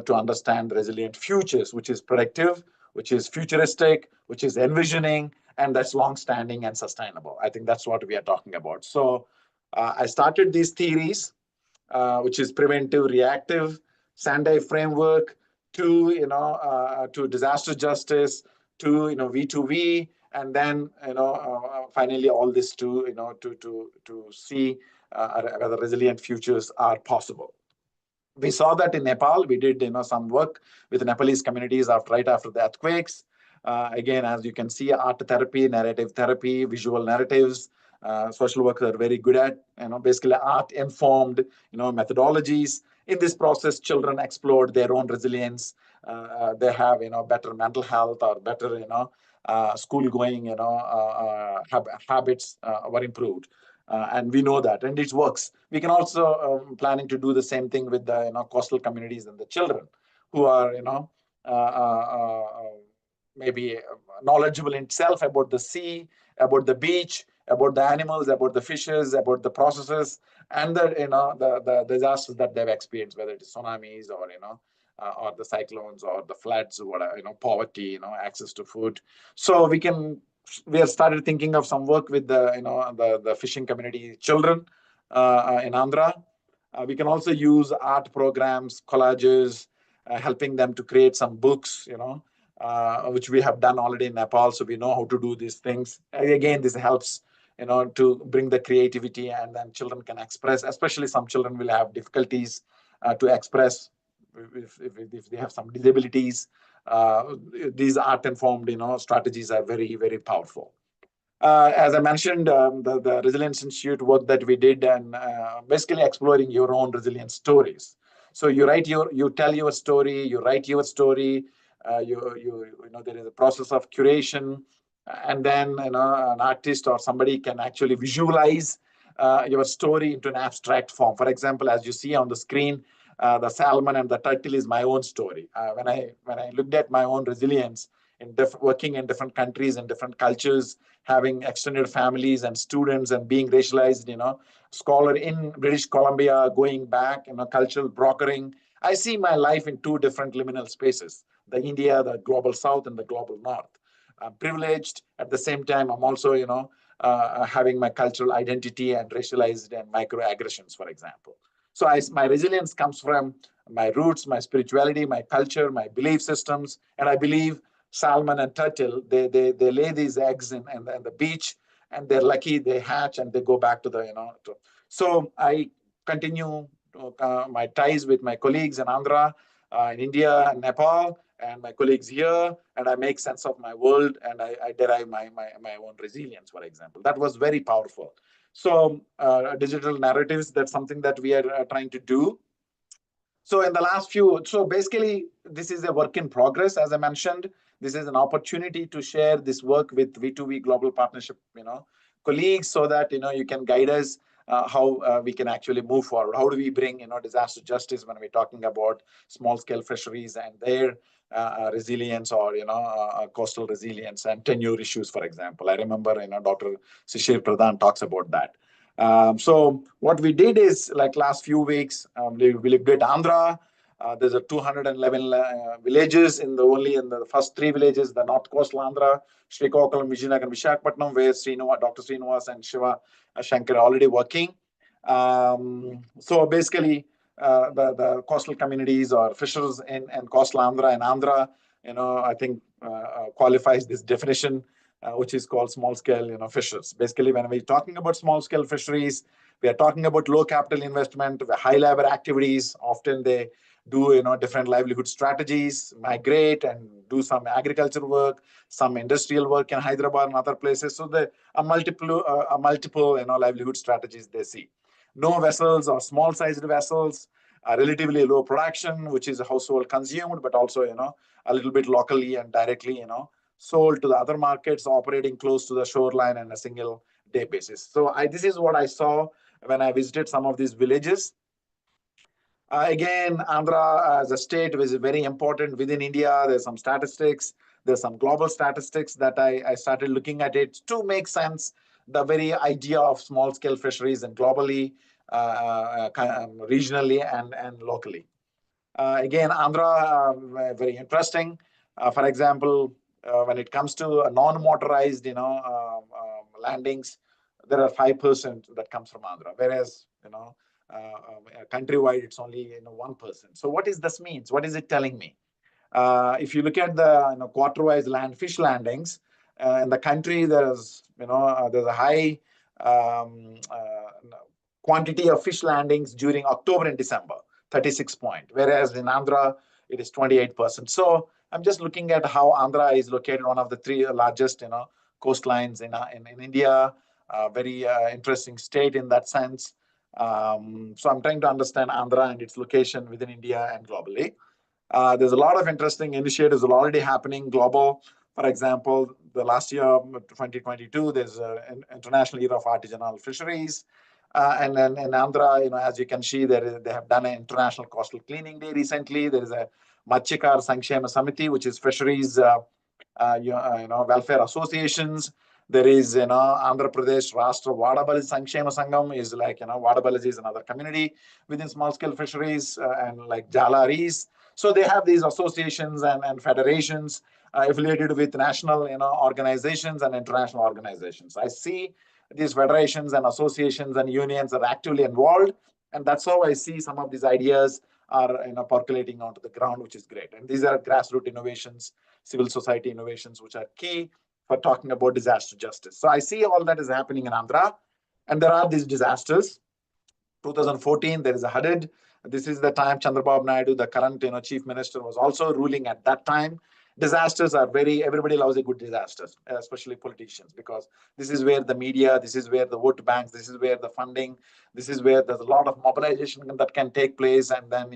to understand resilient futures, which is predictive, which is futuristic, which is envisioning, and that's long-standing and sustainable. I think that's what we are talking about. So I started these theories, which is preventive, reactive, Sandai framework, to disaster justice, to V2V, and then finally all this to see whether resilient futures are possible. We saw that in Nepal. We did some work with Nepalese communities right after the earthquakes. Again, as you can see, art therapy, narrative therapy, visual narratives. Social workers are very good at basically art informed methodologies. In this process, children explored their own resilience. They have better mental health or better school going habits were improved. And we know that, and it works. We can also planning to do the same thing with the coastal communities and the children who are uh, uh, maybe knowledgeable in itself about the sea, about the beach, about the animals, about the fishes, about the processes, and the disasters that they've experienced, whether it is tsunamis or the cyclones or the floods, whatever, poverty, access to food. So we have started thinking of some work with the fishing community children in Andhra. We can also use art programs, collages, helping them to create some books, which we have done already in Nepal. So we know how to do these things. Again, this helps, to bring the creativity, and then children can express, especially some children will have difficulties to express if they have some disabilities. These art-informed, strategies are very, very powerful. As I mentioned, the Resilience Institute work that we did, and basically exploring your own resilience stories. So you tell your story, you write your story. There is a process of curation, and then an artist or somebody can actually visualize your story into an abstract form. For example, as you see on the screen, the salmon and the turtle is my own story. When I looked at my own resilience in working in different countries and different cultures, having extended families and students and being racialized, scholar in British Columbia, going back, cultural brokering. I see my life in two different liminal spaces, the India, the global South, and the global North. I'm privileged. At the same time, I'm also, having my cultural identity and racialized and microaggressions, for example. So my resilience comes from my roots, my spirituality, my culture, my belief systems. And I believe salmon and turtle, they lay these eggs in the beach, and they're lucky, they hatch and they go back to the, So I continue my ties with my colleagues in Andhra, in India and Nepal, and my colleagues here, and I make sense of my world, and I derive my own resilience, for example. That was very powerful. So digital narratives, that's something that we are trying to do. So in the last so basically, this is a work in progress, as I mentioned. This is an opportunity to share this work with V2V Global Partnership, colleagues, so that, you can guide us how we can actually move forward. How do we bring disaster justice when we're talking about small scale fisheries and their resilience, or coastal resilience and tenure issues, for example. I remember Dr. Sishir Pradhan talks about that. So what we did is, like last few weeks, we looked at Andhra. There's a 211 villages only in the first three villages, the north coastal Andhra, Srikakulam, Vijayanagar, and Visakhapatnam, where Dr. Srinivas and Shiva Shankar are already working. So basically, the coastal communities or fishers in coastal Andhra and Andhra, I think qualifies this definition, which is called small scale, fishers. Basically, when we're talking about small scale fisheries, we are talking about low capital investment, high labor activities. Often they do, different livelihood strategies, migrate and do some agriculture work, some industrial work in Hyderabad and other places. So the multiple, livelihood strategies they see. No vessels or small sized vessels, relatively low production, which is household consumed, but also, a little bit locally and directly, sold to the other markets, operating close to the shoreline on a single day basis. So this is what I saw when I visited some of these villages. Again, Andhra as a state is very important within India. There's some statistics. There's some global statistics that I started looking at it to make sense the very idea of small scale fisheries and globally, regionally and locally. Again, Andhra, very interesting. For example, when it comes to non-motorized, landings, there are 5% that comes from Andhra, whereas, countrywide, it's only 1%. So what is this means? What is it telling me? If you look at the quarter-wise fish landings in the country, there's a high quantity of fish landings during October and December, 36 point, whereas in Andhra it is 28%. So I'm just looking at how Andhra is located, one of the three largest coastlines in India. Very interesting state in that sense. So I'm trying to understand Andhra and its location within India and globally. There's a lot of interesting initiatives already happening global. For example, the last year, 2022, there's an International Year of Artisanal Fisheries. And then in Andhra, as you can see, they have done an International Coastal Cleaning Day recently. There is a Machikar Sankshema Samiti, which is fisheries welfare associations. There is, Andhra Pradesh Rashtra Vadabali Sankshema Sangam is like, Vadabalis is another community within small scale fisheries, and like Jalaris. So they have these associations and federations affiliated with national, organizations and international organizations. I see these federations and associations and unions are actively involved, and that's how I see some of these ideas are percolating onto the ground, which is great. And these are grassroots innovations, civil society innovations, which are key for talking about disaster justice. So I see all that is happening in Andhra, and there are these disasters. 2014, there is a Hadid. This is the time Chandrababu Naidu, the current chief minister, was also ruling at that time. Disasters are everybody loves a good disasters, especially politicians, because this is where the media, this is where the vote banks, this is where the funding, this is where there's a lot of mobilization that can take place, and then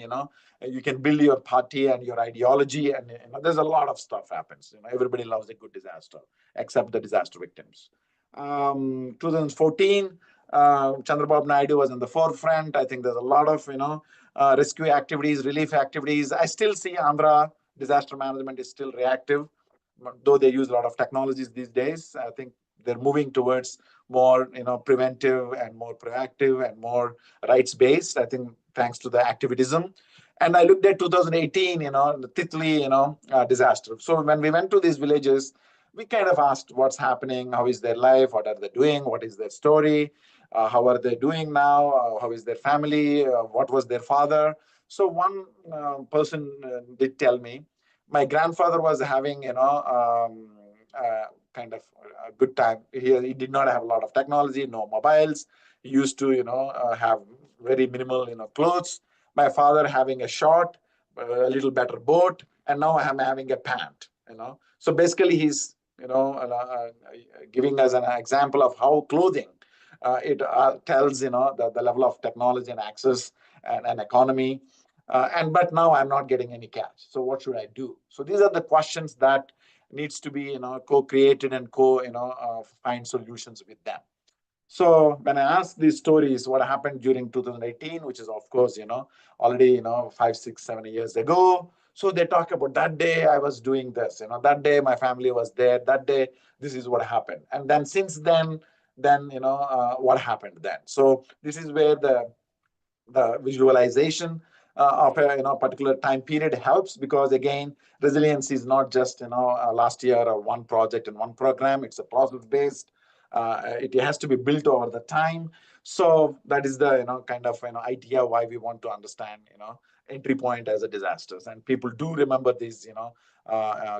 you can build your party and your ideology, and there's a lot of stuff happens. Everybody loves a good disaster, except the disaster victims. 2014. Chandrababu Naidu was in the forefront. I think there's a lot of rescue activities, relief activities. I still see Andhra disaster management is still reactive, though they use a lot of technologies these days. I think they're moving towards more preventive and more proactive and more rights based. I think thanks to the activism. And I looked at 2018, the Titli, disaster. So when we went to these villages, we kind of asked what's happening, how is their life, what are they doing, what is their story. How are they doing now? How is their family? What was their father? So one person did tell me, my grandfather was having, kind of a good time. He did not have a lot of technology, no mobiles. He used to, have very minimal, clothes. My father having a short, a little better boat, and now I'm having a pant. So basically, he's, giving us an example of how clothing it tells the level of technology and access and economy, but now I'm not getting any cash, so what should I do? So these are the questions that needs to be co-created and find solutions with them. So when I ask these stories, what happened during 2018, which is of course, already, 5, 6, 7 years ago. So they talk about that day I was doing this, that day my family was there, that day this is what happened. And then since then, what happened then. So this is where the visualization of a particular time period helps, because again, resilience is not just last year or one project and one program. It's a process based. It has to be built over the time. So that is the kind of idea why we want to understand entry point as a disasters, and people do remember these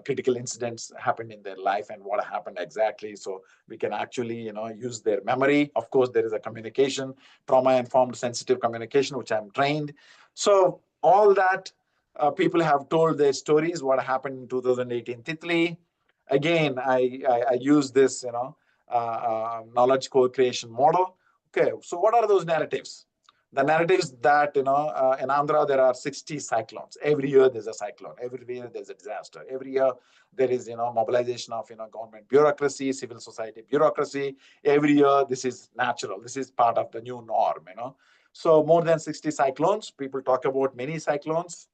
critical incidents happened in their life and what happened exactly, so we can actually use their memory. Of course, there is a communication, trauma informed sensitive communication, which I'm trained. So all that, people have told their stories, what happened in 2018 Titli. Again, I use this knowledge co-creation model. Okay, so what are those narratives? The narratives that in Andhra there are 60 cyclones. Every year there's a cyclone. Every year there's a disaster. Every year there is mobilization of government bureaucracy, civil society bureaucracy. Every year this is natural. This is part of the new norm. So more than 60 cyclones. People talk about many cyclones.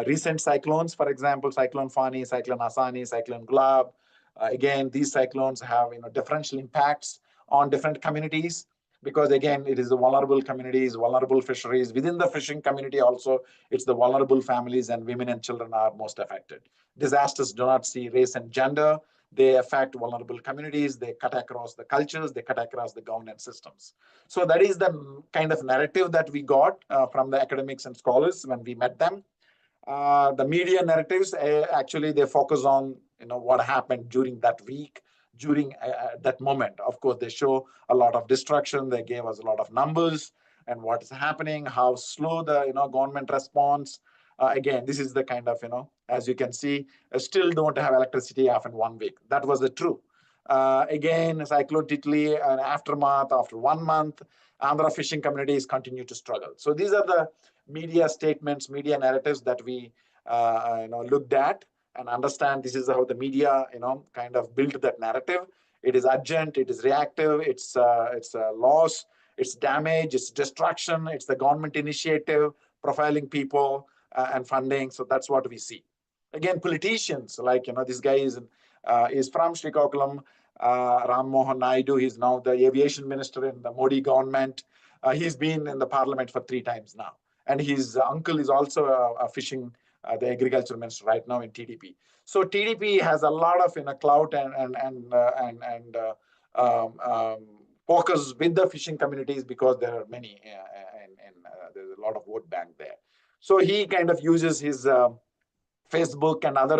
Recent cyclones, for example, Cyclone Fani, Cyclone Asani, Cyclone Gulab. Again, these cyclones have differential impacts on different communities, because again, it is the vulnerable communities, vulnerable fisheries. Within the fishing community also, it's the vulnerable families, and women and children are most affected. Disasters do not see race and gender. They affect vulnerable communities. They cut across the cultures. They cut across the governance systems. So that is the kind of narrative that we got from the academics and scholars when we met them. The media narratives, actually they focus on what happened during that week, during that moment. Of course, they show a lot of destruction. They gave us a lot of numbers and what is happening, how slow the government response. Again, this is the kind of as you can see, still don't have electricity after 1 week. That was the true. Again, Cyclone Titli, an aftermath after 1 month, Andhra fishing communities continue to struggle. So these are the media statements, media narratives that we looked at and understand. This is how the media kind of built that narrative. It is urgent, it is reactive, it's loss, it's damage, it's destruction, it's the government initiative, profiling people and funding. So that's what we see. Again, politicians like this guy is from Srikakulam, Ram Mohan Naidu. He's now the aviation minister in the Modi government. He's been in the parliament for 3 times now, and his uncle is also a fishing, the agriculture minister right now in TDP. So TDP has a lot of clout and focus with the fishing communities, because there are many, and there's a lot of vote bank there. So he kind of uses his Facebook and other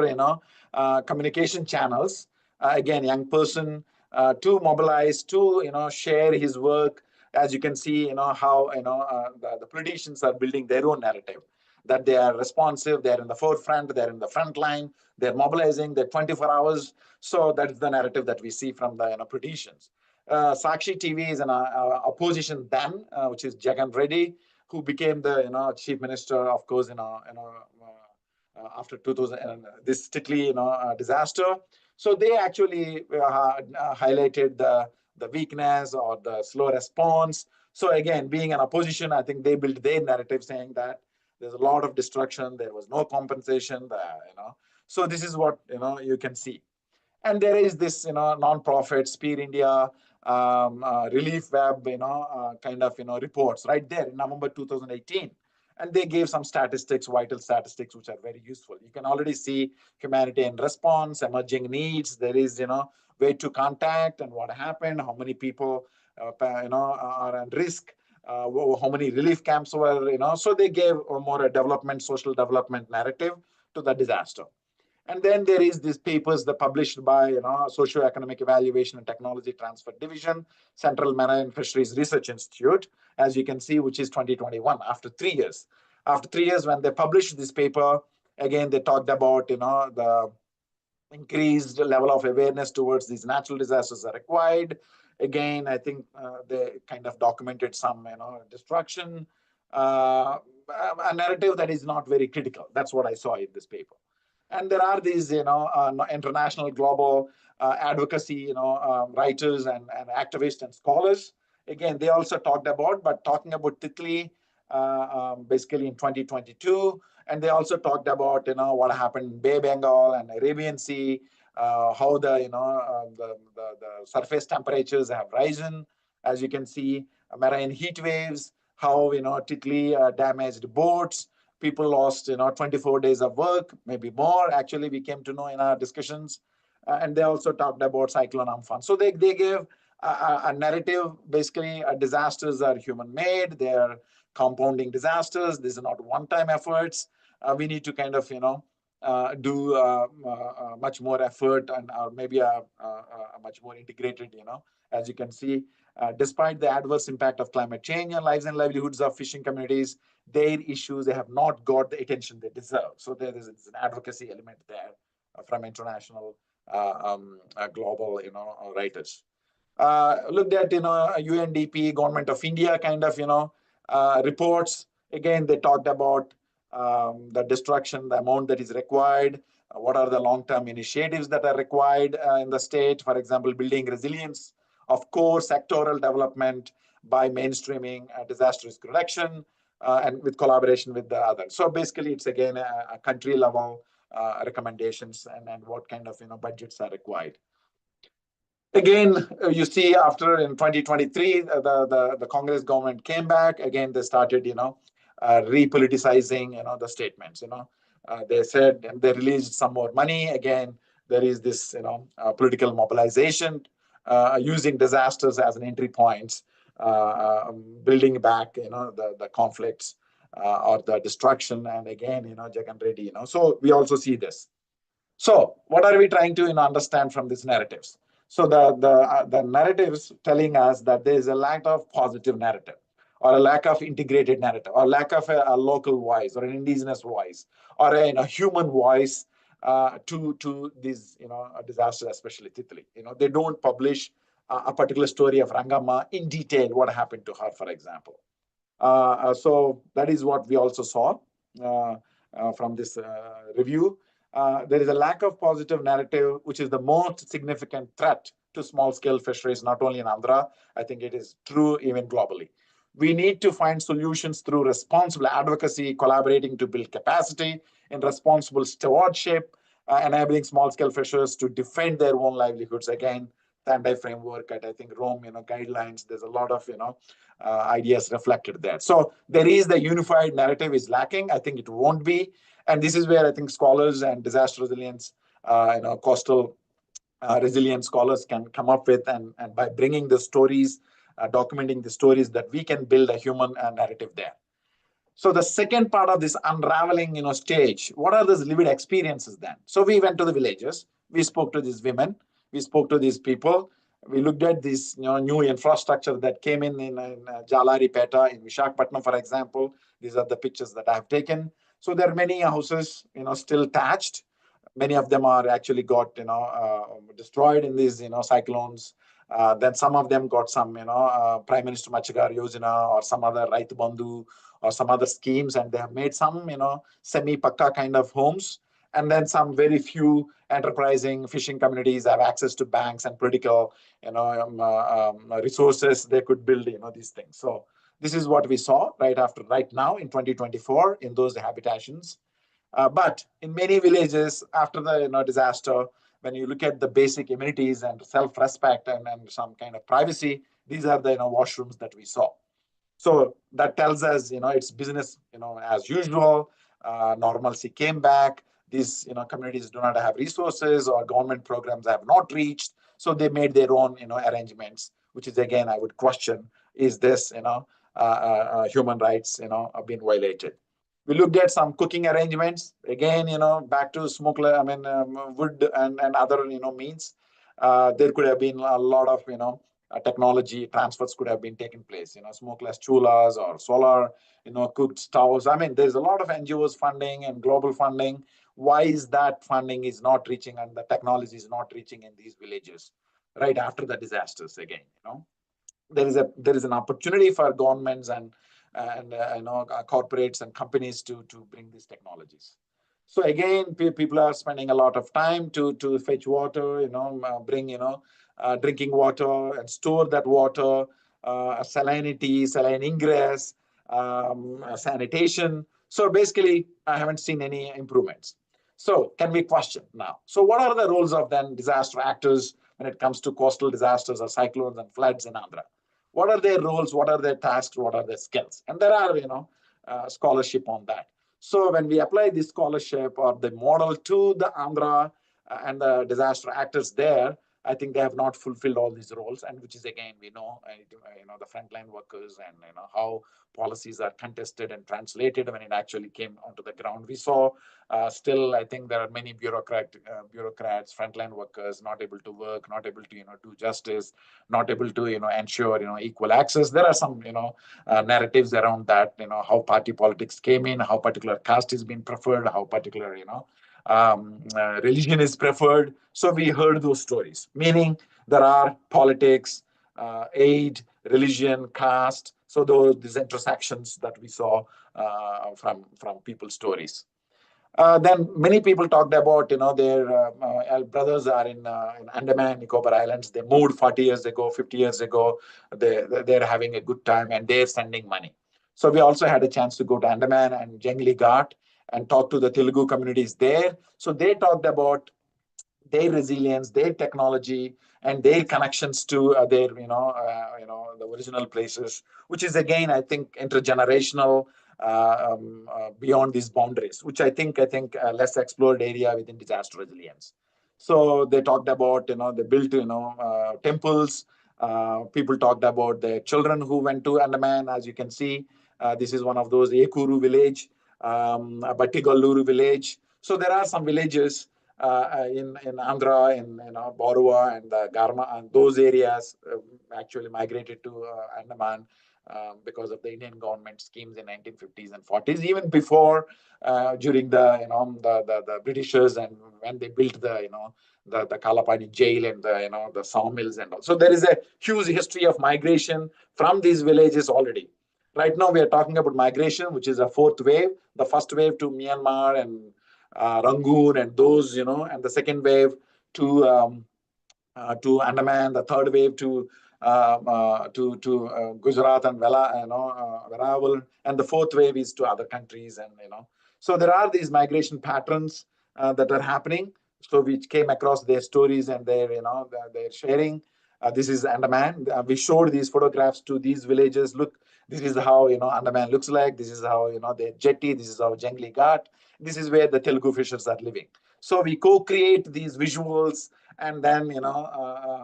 communication channels. Again, young person to mobilize, to share his work. As you can see, how the politicians are building their own narrative, that they are responsive, they're in the forefront, they're in the front line, they're mobilizing, they're 24 hours. So that's the narrative that we see from the politicians. Sakshi TV is an opposition then, which is Jagan Reddy, who became the chief minister, of course, after 2000 this Titli disaster. So they actually highlighted the weakness or the slow response. So again, being an opposition, I think they built their narrative saying that there's a lot of destruction, there was no compensation, so this is what you can see. And there is this non-profit Spear India relief web kind of reports right there in November 2018, and they gave some statistics, vital statistics, which are very useful. You can already see humanitarian response, emerging needs. There is way to contact and what happened, how many people are at risk, how many relief camps were so they gave a more a development, social development narrative to the disaster. And then there is these papers that published by Socioeconomic Evaluation and Technology Transfer Division, Central Marine Fisheries Research Institute, as you can see, which is 2021, after 3 years. After 3 years, when they published this paper, again, they talked about the increased level of awareness towards these natural disasters are required. Again, I think they kind of documented some destruction, a narrative that is not very critical. That's what I saw in this paper. And there are these international global advocacy, writers and activists and scholars. Again, they also talked about, but talking about Titli basically in 2022. And they also talked about, what happened in Bay Bengal and Arabian Sea, how the surface temperatures have risen, as you can see, marine heat waves, how, Titli damaged boats, people lost, 24 days of work, maybe more, actually, we came to know in our discussions. And they also talked about cyclone Amphan. So they gave a narrative, basically, disasters are human-made, they're compounding disasters, these are not one-time efforts. We need to kind of, do much more effort and or maybe a much more integrated, as you can see, despite the adverse impact of climate change on lives and livelihoods of fishing communities, their issues, they have not got the attention they deserve. So there is an advocacy element there from international global, writers. Looked at, UNDP, Government of India kind of, reports. Again, they talked about the destruction, the amount that is required, what are the long-term initiatives that are required in the state, for example, building resilience, of course, sectoral development by mainstreaming disaster risk reduction and with collaboration with the others. So basically, it's again a country level recommendations and what kind of budgets are required. Again, you see after in 2023, the Congress government came back. Again, they started, repoliticizing, the statements. They said and they released some more money. Again, there is this, political mobilization using disasters as an entry point, building back, the conflicts or the destruction. And again, Jagan Reddy, So we also see this. So what are we trying to understand from these narratives? So the narratives telling us that there is a lack of positive narrative or a lack of integrated narrative or lack of a local voice or an indigenous voice or a human voice to these disasters, especially Titli. They don't publish a particular story of Rangama in detail, what happened to her, for example. So that is what we also saw from this review. There is a lack of positive narrative, which is the most significant threat to small-scale fisheries, not only in Andhra. I think it is true even globally. We need to find solutions through responsible advocacy, collaborating to build capacity, and responsible stewardship, enabling small-scale fishers to defend their own livelihoods. Again, Tandai framework at, I think, Rome, guidelines. There's a lot of, ideas reflected there. So there is the unified narrative is lacking. I think it won't be. And this is where I think scholars and disaster resilience, coastal resilience scholars can come up with, and by bringing the stories, documenting the stories, that we can build a human narrative there. So the second part of this unraveling, stage, what are those lived experiences then? So we went to the villages, we spoke to these women, we spoke to these people, we looked at this new infrastructure that came in Jalari Peta in Visakhapatnam, for example. These are the pictures that I have taken. So there are many houses, still thatched. Many of them are actually got, destroyed in these, cyclones. Then some of them got some, Prime Minister Machigar Yojana or some other Raitu Bandhu or some other schemes, and they have made some, semi-pakka kind of homes. And then some very few enterprising fishing communities have access to banks and political, resources. They could build, these things. So this is what we saw right now in 2024 in those habitations. But in many villages after the disaster, when you look at the basic amenities and self-respect and some kind of privacy, these are the washrooms that we saw. So that tells us, it's business, as usual. Normalcy came back. These, communities do not have resources or government programs have not reached. So they made their own, arrangements, which is again, I would question, is this, human rights, are being violated. We looked at some cooking arrangements. Again, back to smokeless, wood and other, means. There could have been a lot of, technology transfers could have been taken place, smokeless chulas or solar, cooked stoves. There's a lot of NGOs funding and global funding. Why is that funding is not reaching and the technology is not reaching in these villages right after the disasters again, there is an opportunity for governments and corporates and companies to bring these technologies. So again, people are spending a lot of time to fetch water, bring drinking water and store that water, salinity, saline ingress, sanitation. So basically, I haven't seen any improvements. So can we question now? So what are the roles of then disaster actors when it comes to coastal disasters or cyclones and floods in Andhra? What are their roles? What are their tasks? What are their skills? And there are, scholarship on that. So when we apply this scholarship or the model to the Andhra and the disaster actors there, I think they have not fulfilled all these roles, and which is again we know, the frontline workers and how policies are contested and translated when it actually came onto the ground. We saw still, I think there are many bureaucrats, frontline workers not able to work, not able to do justice, not able to ensure equal access. There are some narratives around that, how party politics came in, how particular caste is being preferred, how particular religion is preferred. So we heard those stories, meaning there are politics, aid, religion, caste. So these intersections that we saw from people's stories. Then many people talked about, their brothers are in Andaman, Nicobar Islands. They moved 40 years ago, 50 years ago. They're having a good time and they're sending money. So we also had a chance to go to Andaman and Jangli Ghat and talk to the Telugu communities there. So they talked about their resilience, their technology, and their connections to the original places, which is again, I think, intergenerational, beyond these boundaries, which I think less explored area within disaster resilience. So they talked about, they built, temples. People talked about the children who went to Andaman. As you can see, this is one of those Ekuru village, Battigalluru village. So there are some villages in Andhra, in Borua and Garma, and those areas actually migrated to Andaman because of the Indian government schemes in 1950s and 40s, even before during the Britishers, and when they built the Kalapani jail and the sawmills and all. So there is a huge history of migration from these villages already. Right now, we are talking about migration, which is a fourth wave. The first wave to Myanmar and Rangoon and those, and the second wave to Andaman, the third wave to Gujarat and Verawal, and the fourth wave is to other countries, and so there are these migration patterns that are happening. So we came across their stories and their sharing. This is Andaman. We showed these photographs to these villages. Look, this is how Andaman looks like. This is how their jetty. This is how Jangli Ghat. This is where the Telugu fishers are living. So we co-create these visuals, and then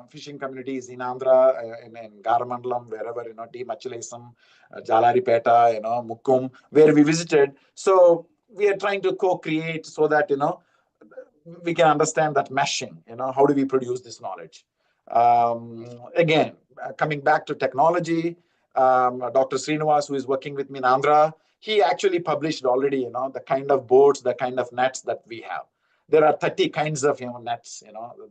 fishing communities in Andhra, in Garamandalam, wherever T. Machilesam, Jalari Peta, Mukkum, where we visited. So we are trying to co-create so that we can understand that meshing. How do we produce this knowledge? Again, coming back to technology, Dr. Srinivas, who is working with me in Andhra, he actually published already, the kind of boats, the kind of nets that we have. There are 30 kinds of nets,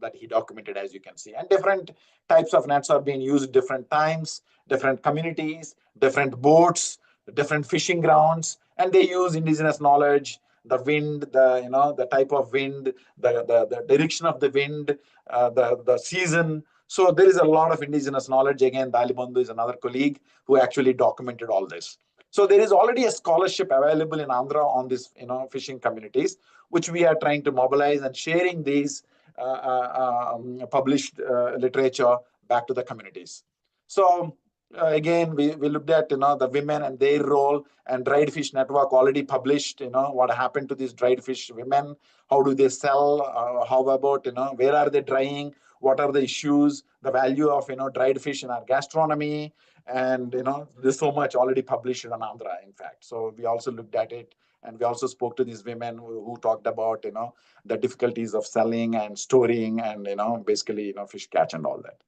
that he documented, as you can see, and different types of nets are being used at different times, different communities, different boats, different fishing grounds, and they use indigenous knowledge, the wind, the type of wind, the direction of the wind, the season. So there is a lot of indigenous knowledge. Again, Dalibandhu is another colleague who actually documented all this. So there is already a scholarship available in Andhra on this, fishing communities, which we are trying to mobilize and sharing these published literature back to the communities. So again, we looked at the women and their role, and Dried Fish Network already published what happened to these dried fish women. How do they sell? How about where are they drying? What are the issues? The value of dried fish in our gastronomy, and there's so much already published on Andhra, in fact. So we also looked at it, and we also spoke to these women who talked about the difficulties of selling and storing, and basically fish catch and all that.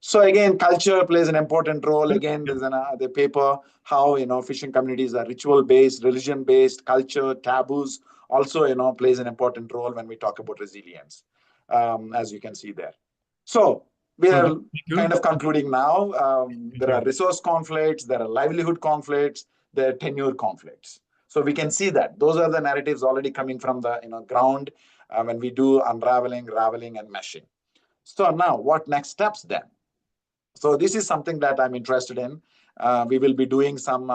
So again, culture plays an important role. Again, there's the paper how fishing communities are ritual based, religion based, culture, taboos also plays an important role when we talk about resilience, as you can see there. So we are kind of concluding now. There are resource conflicts, there are livelihood conflicts, there are tenure conflicts. So we can see that those are the narratives already coming from the ground when we do unraveling, raveling, and meshing. So now, what next steps then? So this is something that I'm interested in. We will be doing some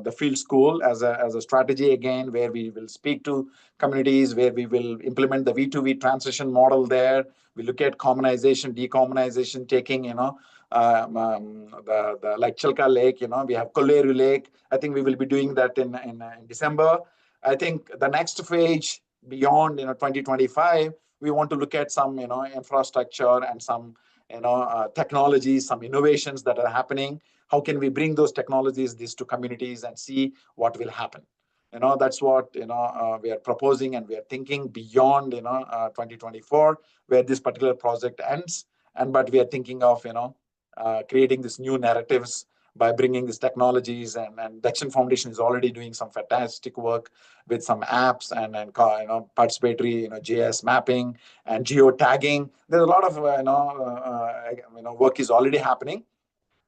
the field school as a strategy again, where we will speak to communities, where we will implement the V2V transition model there. We look at commonization, decommonization, taking the like Chilka Lake, we have Kolleru Lake. I think we will be doing that in December. I think the next phase beyond 2025, we want to look at some infrastructure and some technologies, some innovations that are happening. How can we bring those technologies, these to communities, and see what will happen? That's what we are proposing, and we are thinking beyond 2024, where this particular project ends. But we are thinking of creating these new narratives by bringing these technologies, and Dakshin Foundation is already doing some fantastic work with some apps and participatory JS mapping and geotagging. There's a lot of work is already happening.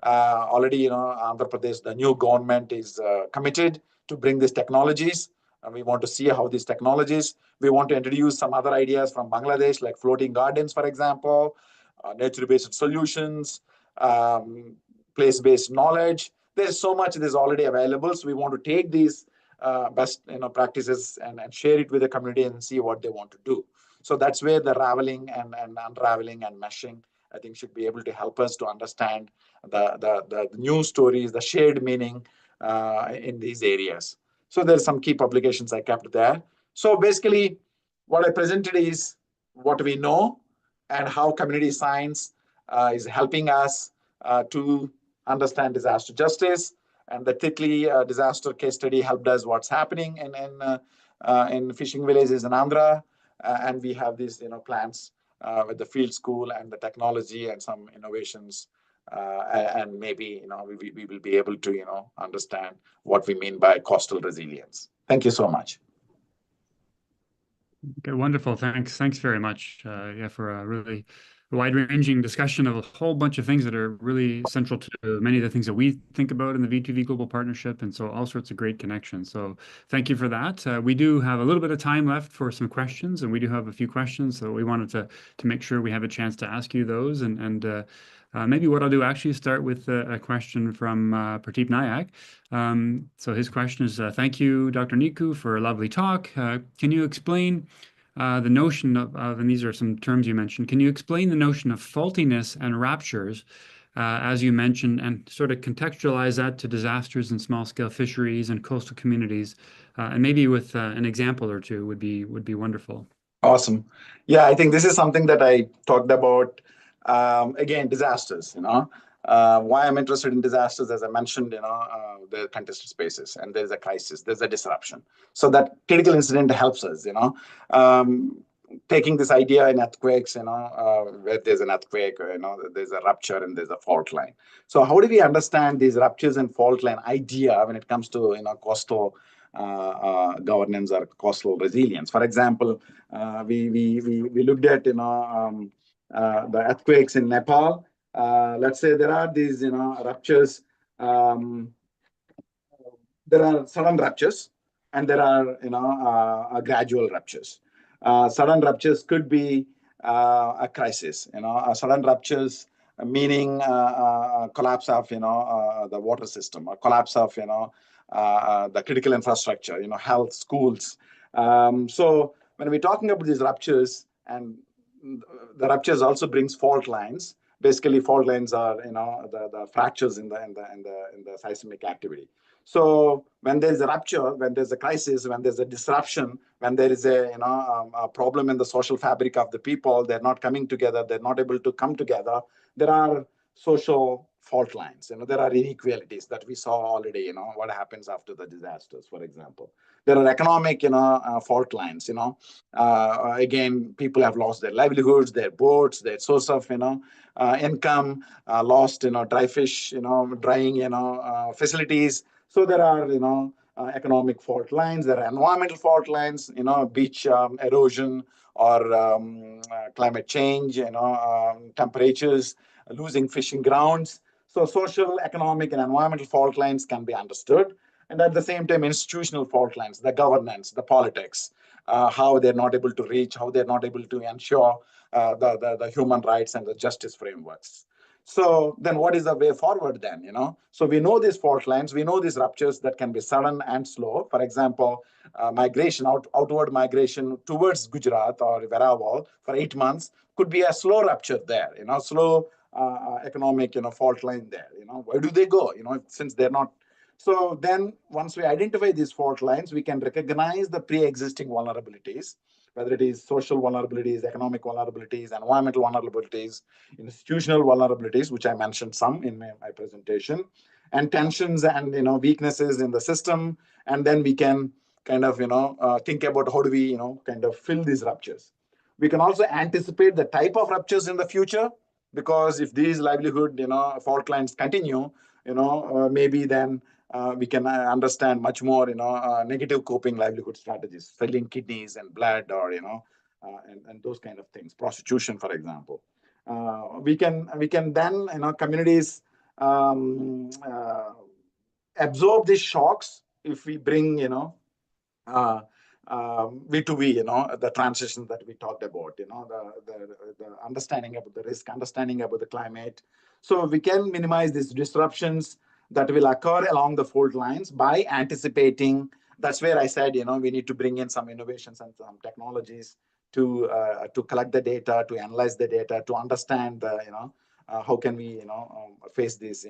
Already, Andhra Pradesh, the new government is committed to bring these technologies. And we want to see how these technologies, we want to introduce some other ideas from Bangladesh, like floating gardens, for example, nature-based solutions, place-based knowledge. There's so much that is already available. So we want to take these best practices and share it with the community and see what they want to do. So that's where the raveling and unraveling and meshing, I think, should be able to help us to understand the new stories, the shared meaning in these areas. So there's some key publications I kept there. So basically, what I presented is what we know and how community science is helping us to understand disaster justice. And the Titli disaster case study helped us what's happening in fishing villages in Andhra. And we have these plans with the field school and the technology and some innovations. And maybe we will be able to understand what we mean by coastal resilience. Thank you so much. Okay, wonderful. Thanks very much. Yeah, for a really wide-ranging discussion of a whole bunch of things that are really central to many of the things that we think about in the V2V Global Partnership, and so all sorts of great connections. So thank you for that. We do have a little bit of time left for some questions, and we do have a few questions, so we wanted to make sure we have a chance to ask you those. And maybe what I'll do actually is start with a question from Pradeep Nayak. So his question is, thank you, Dr. Niku, for a lovely talk. Can you explain the notion of, and these are some terms you mentioned, can you explain the notion of faultiness and raptures, as you mentioned, and sort of contextualize that to disasters in small-scale fisheries and coastal communities, and maybe with an example or two would be wonderful. Awesome. Yeah, I think this is something that I talked about. Again, disasters. Why I'm interested in disasters, as I mentioned, the contested spaces, and there's a crisis, there's a disruption. So that critical incident helps us, taking this idea in earthquakes, where there's an earthquake, there's a rupture and there's a fault line. So how do we understand these ruptures and fault line idea when it comes to, coastal governance or coastal resilience? For example, we looked at, the earthquakes in Nepal. Let's say there are these, ruptures. There are sudden ruptures, and there are, gradual ruptures. Sudden ruptures could be a crisis. Sudden ruptures meaning collapse of the water system, or collapse of the critical infrastructure, health, schools. So when we're talking about these ruptures, and the ruptures also brings fault lines. Basically, fault lines are the fractures in the seismic activity. So when there's a rupture, when there's a crisis, when there's a disruption, when there is a problem in the social fabric of the people, they're not coming together, they're not able to come together. There are social fault lines. There are inequalities that we saw already. What happens after the disasters, for example. There are economic, fault lines. Again, people have lost their livelihoods, their boats, their source of, income, lost, dry fish, drying, facilities. So there are, economic fault lines. There are environmental fault lines, beach erosion or climate change, temperatures, losing fishing grounds. So social, economic, and environmental fault lines can be understood. And at the same time, institutional fault lines, the governance, the politics, how they're not able to reach, how they're not able to ensure the human rights and the justice frameworks. So then what is the way forward then, So we know these fault lines, we know these ruptures that can be sudden and slow. For example, migration, outward migration towards Gujarat or Verawal for 8 months could be a slow rupture there, slow economic, fault line there, Where do they go, since they're not. So then once we identify these fault lines, we can recognize the pre-existing vulnerabilities, whether it is social vulnerabilities, economic vulnerabilities, environmental vulnerabilities, institutional vulnerabilities, which I mentioned some in my presentation, and tensions and weaknesses in the system. And then we can kind of think about how do we kind of fill these ruptures. We can also anticipate the type of ruptures in the future, because if these livelihood fault lines continue, maybe then we can understand much more, negative coping livelihood strategies, selling kidneys and blood, or and those kind of things, prostitution, for example. We can then, communities absorb these shocks if we bring, uh, V2V, the transition that we talked about, the understanding about the risk, understanding about the climate. So we can minimize these disruptions that will occur along the fault lines by anticipating. That's where I said, we need to bring in some innovations and some technologies to collect the data, to analyze the data, to understand the, how can we, face these,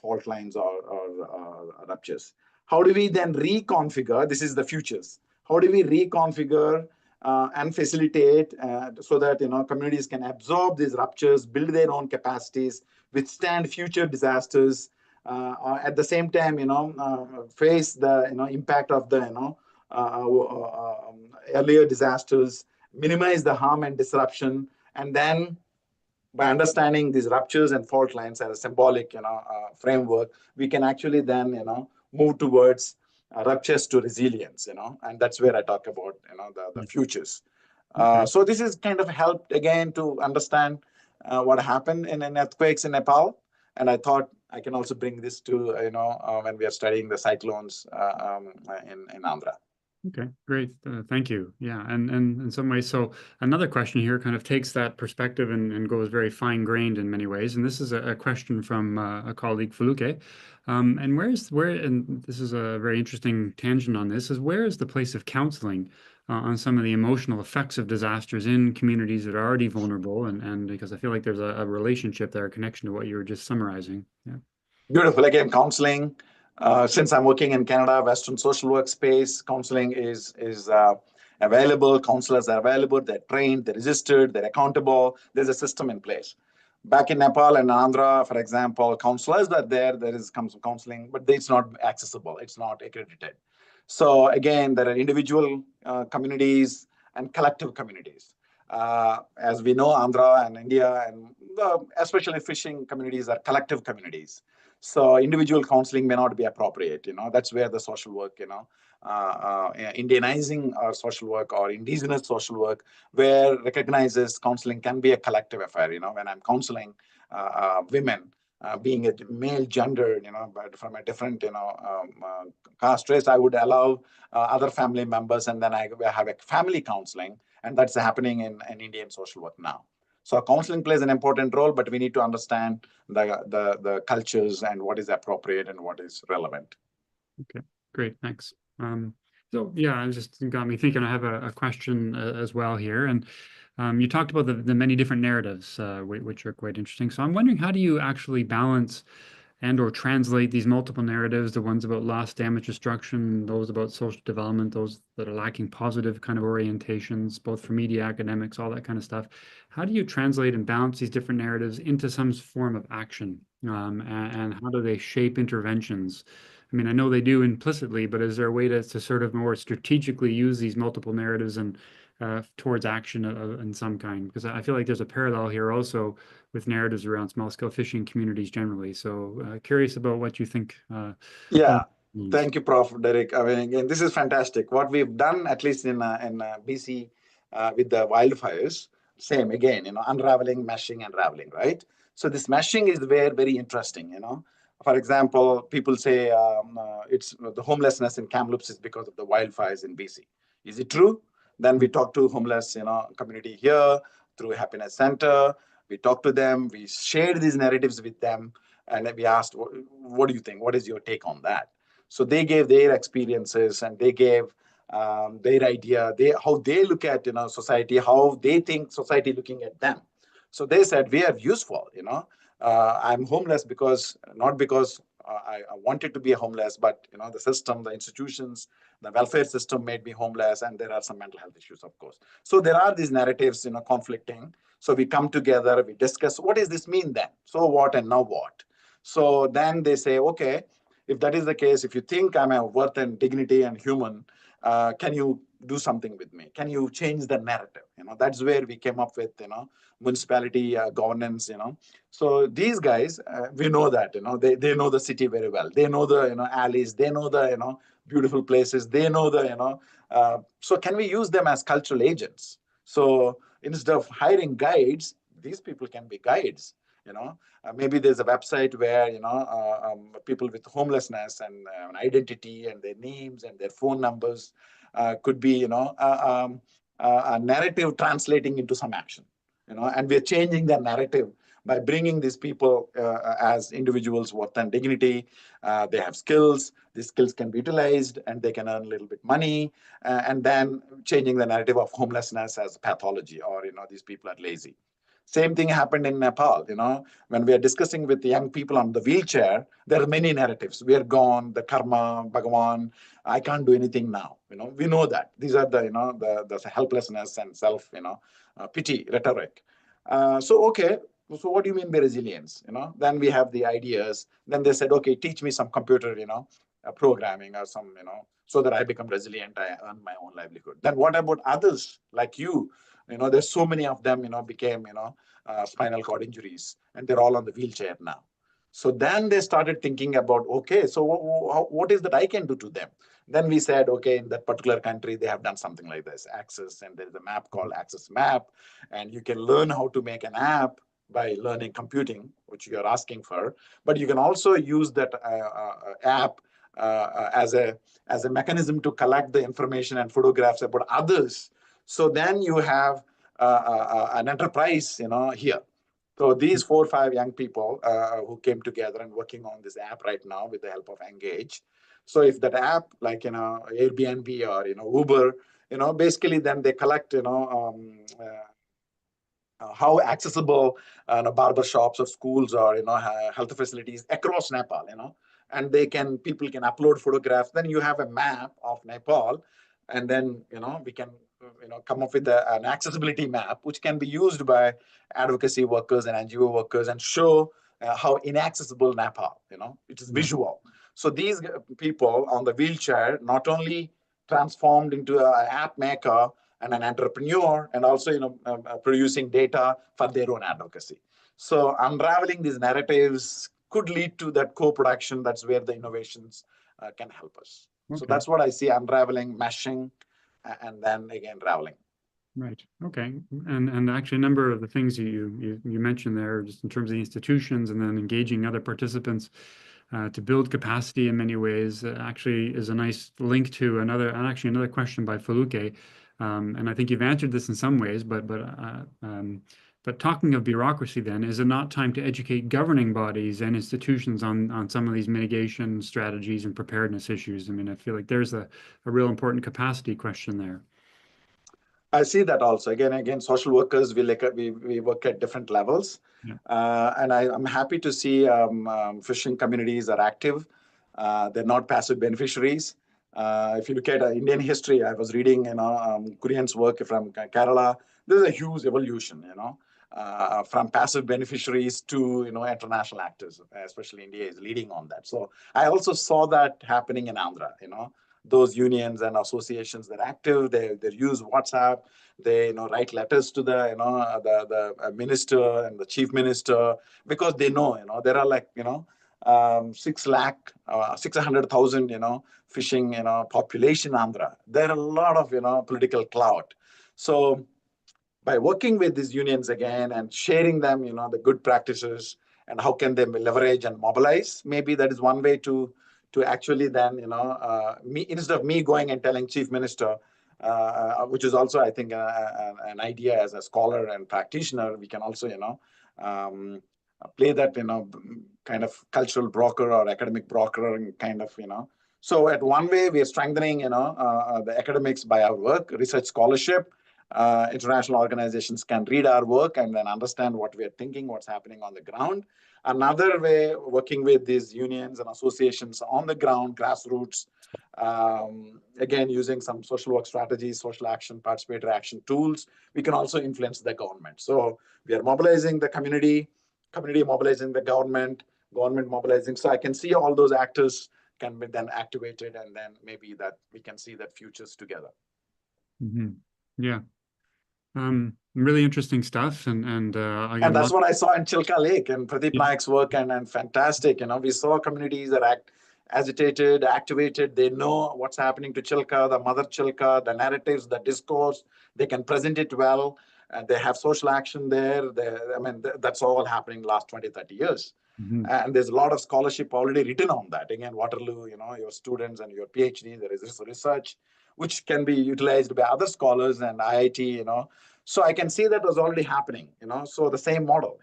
fault lines or ruptures. How do we then reconfigure? This is the futures. How do we reconfigure and facilitate so that communities can absorb these ruptures, build their own capacities, withstand future disasters, at the same time, face the impact of the earlier disasters, minimize the harm and disruption, and then by understanding these ruptures and fault lines as a symbolic framework, we can actually then move towards ruptures to resilience, and that's where I talk about the futures. Okay. So this is kind of helped again to understand what happened in earthquakes in Nepal, and I thought I can also bring this to when we are studying the cyclones in Andhra. Okay, great. Thank you. Yeah, and in some ways, so another question here kind of takes that perspective and goes very fine-grained in many ways. And this is a question from a colleague, Fuluke. And and this is a very interesting tangent on this, is where is the place of counseling on some of the emotional effects of disasters in communities that are already vulnerable? And because I feel like there's a relationship there, a connection to what you were just summarizing. Yeah. Beautiful. Again, counseling. Since I'm working in Canada, Western social work space, counseling is available. Counselors are available. They're trained. They're registered. They're accountable. There's a system in place. Back in Nepal and Andhra, for example, counselors are there. There is counseling, but it's not accessible. It's not accredited. So again, there are individual communities and collective communities. As we know, Andhra and India, and especially fishing communities, are collective communities. So individual counseling may not be appropriate. That's where the social work, Indianizing our social work or indigenous social work, where recognizes counseling can be a collective affair. When I'm counseling women, being a male gender, but from a different, caste race, I would allow other family members, and then I have a family counseling, and that's happening in Indian social work now. So counseling plays an important role, but we need to understand the cultures and what is appropriate and what is relevant. Okay, great, thanks. So yeah, it just got me thinking. I have a question as well here, and you talked about the many different narratives, which are quite interesting. So I'm wondering, how do you actually balance and or translate these multiple narratives, the ones about loss, damage, destruction, those about social development, those that are lacking positive kind of orientations, both for media, academics, all that kind of stuff. How do you translate and balance these different narratives into some form of action? And how do they shape interventions? I mean, I know they do implicitly, but is there a way to sort of more strategically use these multiple narratives and towards action in some kind? Because I feel like there's a parallel here also with narratives around small-scale fishing communities generally. So curious about what you think. Yeah, Means. thank you, Prof. Derek. I mean, again, this is fantastic. What we've done, at least in BC, with the wildfires, same again, unraveling, meshing, unraveling, right? So this meshing is very interesting. For example, people say it's the homelessness in Kamloops is because of the wildfires in BC. Is it true? Then we talk to homeless, community here through Happiness Center. We talk to them. We shared these narratives with them, and we asked, "What do you think? What is your take on that?" So they gave their experiences and they gave their idea, how they look at society, how they think society looking at them. So they said we are useful. I'm homeless because not because I wanted to be homeless, but the system, the institutions, the welfare system made me homeless, and there are some mental health issues, of course. So there are these narratives, conflicting. So we come together, we discuss what does this mean then? So what and now what? So then they say, okay, if that is the case, if you think I'm a worth and dignity and human, can you do something with me? Can you change the narrative? That's where we came up with municipality governance. So these guys, we know that they know the city very well. They know the alleys. They know the beautiful places. They know the so can we use them as cultural agents? So instead of hiring guides, these people can be guides. Maybe there's a website where people with homelessness and an identity and their names and their phone numbers could be a narrative translating into some action. And we're changing the narrative by bringing these people as individuals worth and dignity. They have skills. These skills can be utilized and they can earn a little bit money. And then changing the narrative of homelessness as pathology, or these people are lazy. Same thing happened in Nepal. When we are discussing with the young people on the wheelchair, there are many narratives. We are gone, the karma, Bhagavan, I can't do anything now. We know that these are the helplessness and self, pity rhetoric. So okay, so what do you mean by resilience? Then we have the ideas. Then they said, okay, teach me some computer, programming or some, so that I become resilient. I earn my own livelihood. Then what about others like you? There's so many of them, became, spinal cord injuries, and they're all on the wheelchair now. So then they started thinking about, okay, so what is that I can do to them? Then we said, okay, in that particular country, they have done something like this, Access, and there's a map called Access Map, and you can learn how to make an app by learning computing, which you're asking for, but you can also use that app as a mechanism to collect the information and photographs about others. So then you have an enterprise, here. So these 4 or 5 young people who came together and working on this app right now with the help of Engage. So if that app, like Airbnb or Uber, basically then they collect how accessible barber shops or schools or health facilities across Nepal, and people can upload photographs. Then you have a map of Nepal, and then we can come up with an accessibility map which can be used by advocacy workers and NGO workers and show how inaccessible Nepal, it is visual. So these people on the wheelchair not only transformed into an app maker and an entrepreneur, and also producing data for their own advocacy. So unraveling these narratives could lead to that co-production. That's where the innovations can help us. Okay. So that's what I see: unraveling, meshing, and then again raveling. Right. Okay. And actually, a number of the things you mentioned there, just in terms of the institutions and then engaging other participants to build capacity in many ways, actually is a nice link to another question by Faluke. And I think you've answered this in some ways, but talking of bureaucracy, then, is it not time to educate governing bodies and institutions on some of these mitigation strategies and preparedness issues? I mean, I feel like there's a real important capacity question there. I see that also. Again, social workers, we work at different levels. Yeah. And I'm happy to see fishing communities are active. They're not passive beneficiaries. If you look at Indian history, I was reading, Korean's work from Kerala. There's a huge evolution, from passive beneficiaries to, international actors, especially India is leading on that. So I also saw that happening in Andhra, those unions and associations that are active, they use WhatsApp, they write letters to the the minister and the chief minister, because they know there are like 600,000 fishing population in Andhra. There are a lot of political clout. So by working with these unions again and sharing them the good practices and how can they leverage and mobilize. Maybe that is one way to actually then, instead of me going and telling chief minister, which is also, I think, an idea as a scholar and practitioner, we can also, um, play that, kind of cultural broker or academic broker and kind of, So at one way, we are strengthening, the academics by our work, research scholarship. International organizations can read our work and then understand what we are thinking, what's happening on the ground. Another way, working with these unions and associations on the ground, grassroots, again, using some social work strategies, social action, participatory action tools, we can also influence the government. So we are mobilizing the community mobilizing the government mobilizing. So I can see all those actors can be then activated, and then maybe that we can see that futures together. Mm-hmm. Yeah. Really interesting stuff. And And again, that's what I saw in Chilka Lake and Pradeep Naik's work, and fantastic. We saw communities that agitated, activated. They know what's happening to Chilka, the mother Chilka, the narratives, the discourse. They can present it well. They have social action there. That's all happening last 20, 30 years. mm-hmm. And there's a lot of scholarship already written on that. Again, Waterloo, your students and your PhD, there is this research which can be utilized by other scholars and IIT, So I can see that was already happening, So the same model,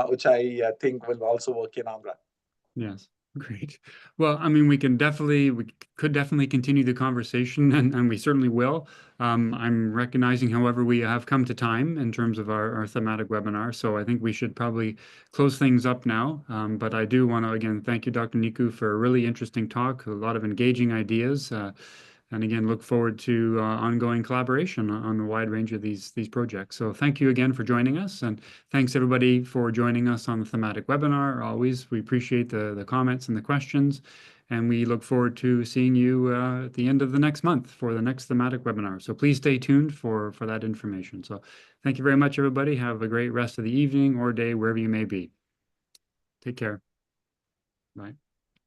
which I think will also work in Andhra. Yes. Great. Well, I mean, we could definitely continue the conversation, and we certainly will. I'm recognizing, however, we have come to time in terms of our thematic webinar, so I think we should probably close things up now. But I do want to, again, thank you, Dr. Niku, for a really interesting talk, a lot of engaging ideas. And again, look forward to ongoing collaboration on a wide range of these projects. So thank you again for joining us, and thanks everybody for joining us on the thematic webinar. Always, we appreciate the comments and the questions, and we look forward to seeing you at the end of the next month for the next thematic webinar. So please stay tuned for that information. So thank you very much, everybody. Have a great rest of the evening or day, wherever you may be. Take care. Bye.